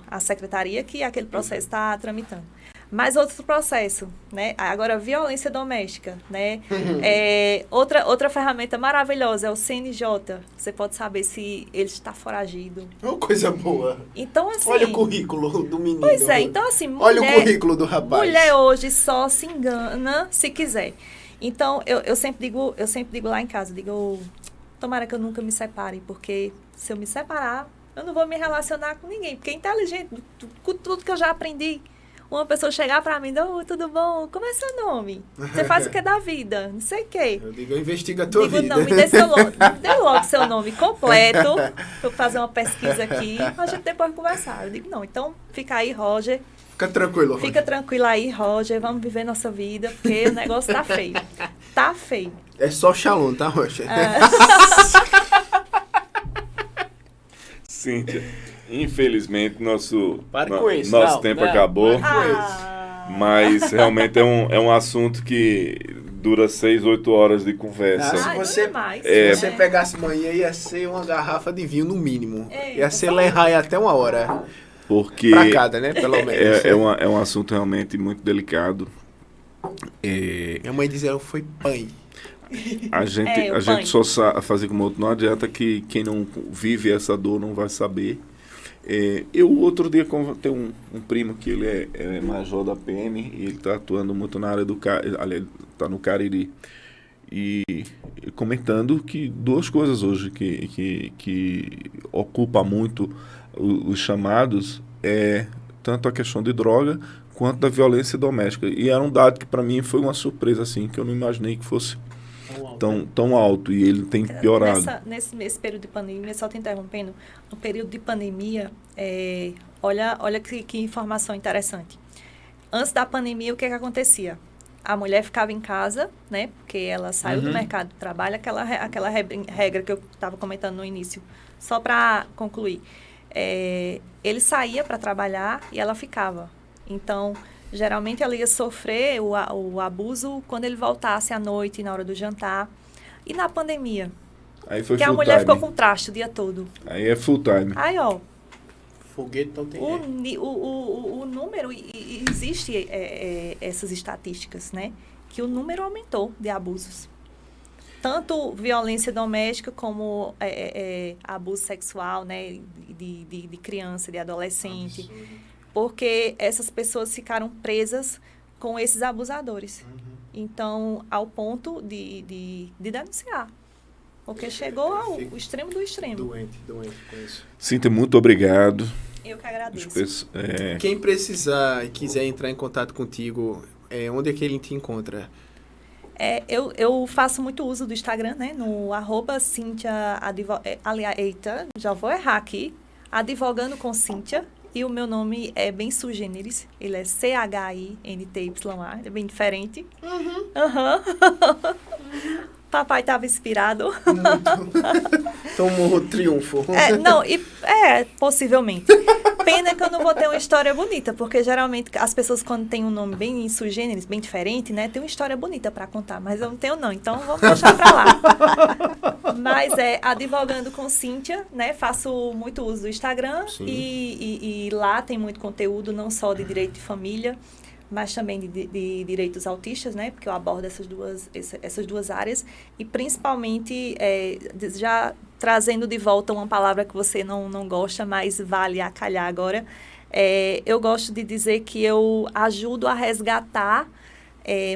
a secretaria que aquele processo está tramitando. Mas outro processo, né? Agora, violência doméstica, né? Outra ferramenta maravilhosa é o CNJ. Você pode saber se ele está foragido. Uma coisa boa. Então, assim... Olha o currículo do menino. Pois é, então assim... Olha o currículo do rapaz. Mulher hoje só se engana se quiser. Então, eu sempre digo lá em casa, tomara que eu nunca me separe, porque se eu me separar, eu não vou me relacionar com ninguém, porque é inteligente, com tudo que eu já aprendi. Uma pessoa chegar pra mim, tudo bom? Como é seu nome? Você faz o que da vida? Não sei o quê. Eu digo, investiga a tua vida. Não, me dê logo seu nome completo, pra eu fazer uma pesquisa aqui, a gente depois conversar. Eu digo, não, então fica aí, Roger. Fica tranquilo. Fica tranquilo aí, Roger, vamos viver nossa vida, porque o negócio tá feio. Tá feio. É só Shalom, tá, Roger? Cíntia, infelizmente nosso isso. nosso Não, tempo não. acabou, Ah, mas realmente é um assunto que dura 6, 8 horas de conversa. Se Ai, você- dura mais, Se né? você pegasse manhã, ia ser uma garrafa de vinho no mínimo. Eita, Ia ser lerrai até uma hora. Porque Pra cada, né? Pelo menos. é um assunto realmente muito delicado. Minha mãe dizia, foi pai. A gente, o a gente banho. só fazer como outro, não adianta que quem não vive essa dor não vai saber. Eu outro dia tenho um primo que ele é major da PM e ele está atuando muito na área do ele está no Cariri. E comentando que duas coisas hoje que ocupa muito os chamados é tanto a questão de droga quanto da violência doméstica. E era um dado que para mim foi uma surpresa, assim, que eu não imaginei que fosse tão alto, e ele tem piorado. Nesse período de pandemia, só te interrompendo, no período de pandemia, olha que informação interessante. Antes da pandemia, o que acontecia? A mulher ficava em casa, né? Porque ela saiu do mercado de trabalho, aquela regra que eu estava comentando no início. Só para concluir. Ele saía para trabalhar e ela ficava. Então, geralmente ela ia sofrer o abuso quando ele voltasse à noite, na hora do jantar. E na pandemia? Aí foi que a mulher ficou com traste o dia todo. Aí é full time. Aí, ó. Foguete não tem o número, existe essas estatísticas, né? Que o número aumentou de abusos. Tanto violência doméstica como abuso sexual, né? De criança, de adolescente. Absurdo. Porque essas pessoas ficaram presas com esses abusadores. Então, ao ponto de denunciar. Porque chegou ao extremo do extremo. Doente com isso. Cíntia, muito obrigado. Eu que agradeço. Quem precisar e quiser entrar em contato contigo, onde é que ele te encontra? Eu faço muito uso do Instagram, né? No @Cíntia, eita, já vou errar aqui. Advogando com Cíntia. E o meu nome é bem sui generis. Ele é CHINTYA. É bem diferente. Papai estava inspirado. Tomou triunfo. Possivelmente. Pena que eu não vou ter uma história bonita, porque geralmente as pessoas, quando têm um nome bem sui generis, bem diferente, né, tem uma história bonita para contar, mas eu não tenho não, então vamos deixar para lá. Mas Advogando com Cíntia, né, faço muito uso do Instagram e lá tem muito conteúdo, não só de direito de família, mas também de direitos autistas, né? Porque eu abordo essas duas áreas. E, principalmente, já trazendo de volta uma palavra que você não gosta, mas vale a calhar agora, eu gosto de dizer que eu ajudo a resgatar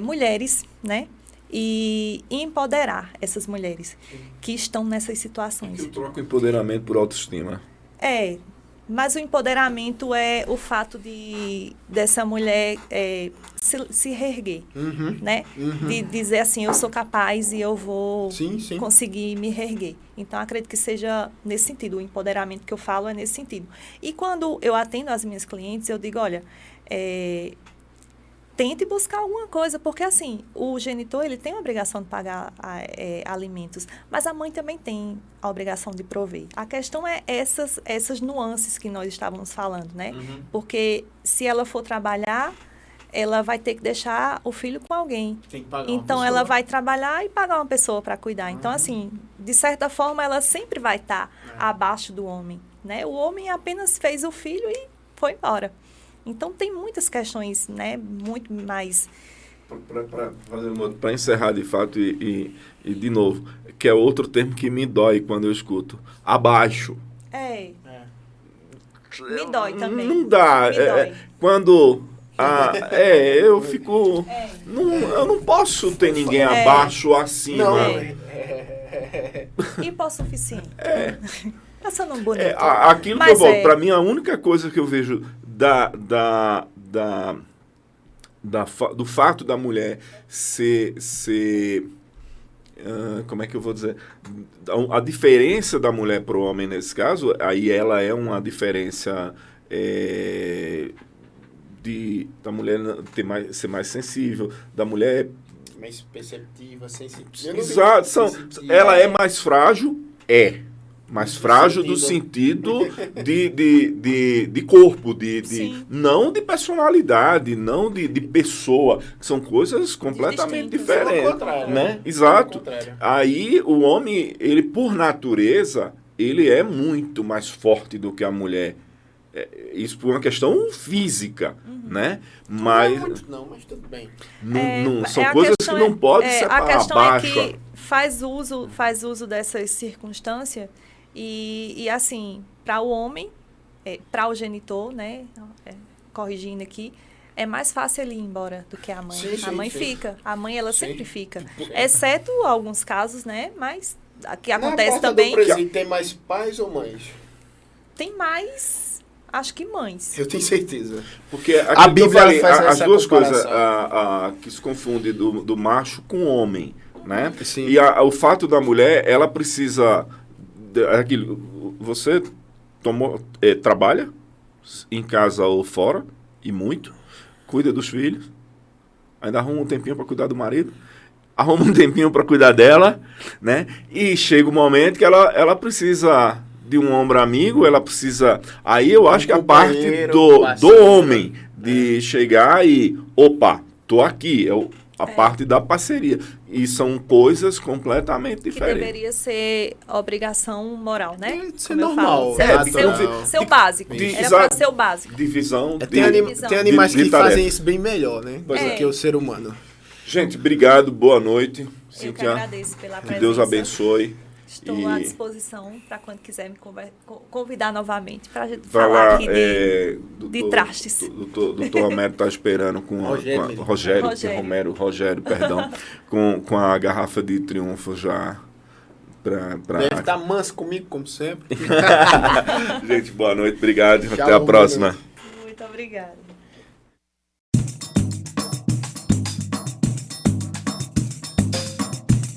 mulheres, né? E empoderar essas mulheres que estão nessas situações. Que eu troco empoderamento por autoestima. Mas o empoderamento é o fato dessa mulher se reerguer, né? De dizer assim, eu sou capaz e eu vou conseguir me reerguer. Então, acredito que seja nesse sentido. O empoderamento que eu falo é nesse sentido. E quando eu atendo as minhas clientes, eu digo, olha, tente buscar alguma coisa, porque assim, o genitor, ele tem a obrigação de pagar alimentos, mas a mãe também tem a obrigação de prover. A questão é essas nuances que nós estávamos falando, né? Porque se ela for trabalhar, ela vai ter que deixar o filho com alguém. Tem que pagar então, ela vai trabalhar e pagar uma pessoa para cuidar. Então, assim, de certa forma, ela sempre vai estar abaixo do homem, né? O homem apenas fez o filho e foi embora. Então, tem muitas questões, né, muito mais... Para encerrar, de fato, e de novo, que é outro termo que me dói quando eu escuto. Abaixo. Me dói também. Não dá. Me dói. Quando... eu fico... eu não posso ter ninguém abaixo acima. Hipossuficiente. Passando um bonito. Aquilo que eu volto, para mim, a única coisa que eu vejo do fato da mulher ser como é que eu vou dizer? A diferença da mulher para o homem nesse caso, aí ela é uma diferença da mulher ser mais sensível, da mulher mais perceptiva, sensitiva. Exato, ela é mais frágil, mais frágil do sentido de corpo, não de personalidade, não de pessoa, que são coisas completamente diferentes, né? Exato. Aí o homem, ele por natureza, ele é muito mais forte do que a mulher. Isso por uma questão física, né? Mas não, mas tudo bem. São coisas que não podem separar. A questão abaixo. É que faz uso dessas circunstâncias e assim, para o homem, para o genitor, né? Corrigindo aqui, é mais fácil ele ir embora do que a mãe. A mãe fica. A mãe, ela sempre fica. Exceto alguns casos, né? Mas que acontece também. Tem mais pais ou mães? Tem mais Acho que mães. Eu tenho certeza. Porque aquilo A que eu Bíblia falei, faz as essa duas coisas comparação. que se confundem do macho com o homem, né? Sim. E o fato da mulher, ela precisa... Aquilo, você trabalha em casa ou fora, e muito, cuida dos filhos, ainda arruma um tempinho para cuidar do marido, arruma um tempinho para cuidar dela, né? E chega o momento que ela precisa de um ombro amigo, ela precisa... Aí eu acho que a parte companheiro, do parceiro, homem, de chegar e... Opa, tô aqui. A parte da parceria. E são coisas completamente Que diferentes. deveria ser obrigação moral, né? Tem que ser Como eu normal. falo. Ser o básico. Era exato. pra ser o básico. Divisão Tem, Divisão. tem animais de que tarefa. fazem isso bem melhor, né? Pois é. Do que o ser humano. Gente, obrigado. Boa noite. Eu que Cíntia, agradeço pela que presença. Deus abençoe. Estou à disposição para quando quiser me convidar novamente para Vai falar lá, aqui de trastes. Doutor Romero está esperando com Rogério, perdão, com a garrafa de triunfo já. Deve estar manso comigo, como sempre. Gente, boa noite, obrigado. Tchau, até a boa próxima. noite. Muito obrigada.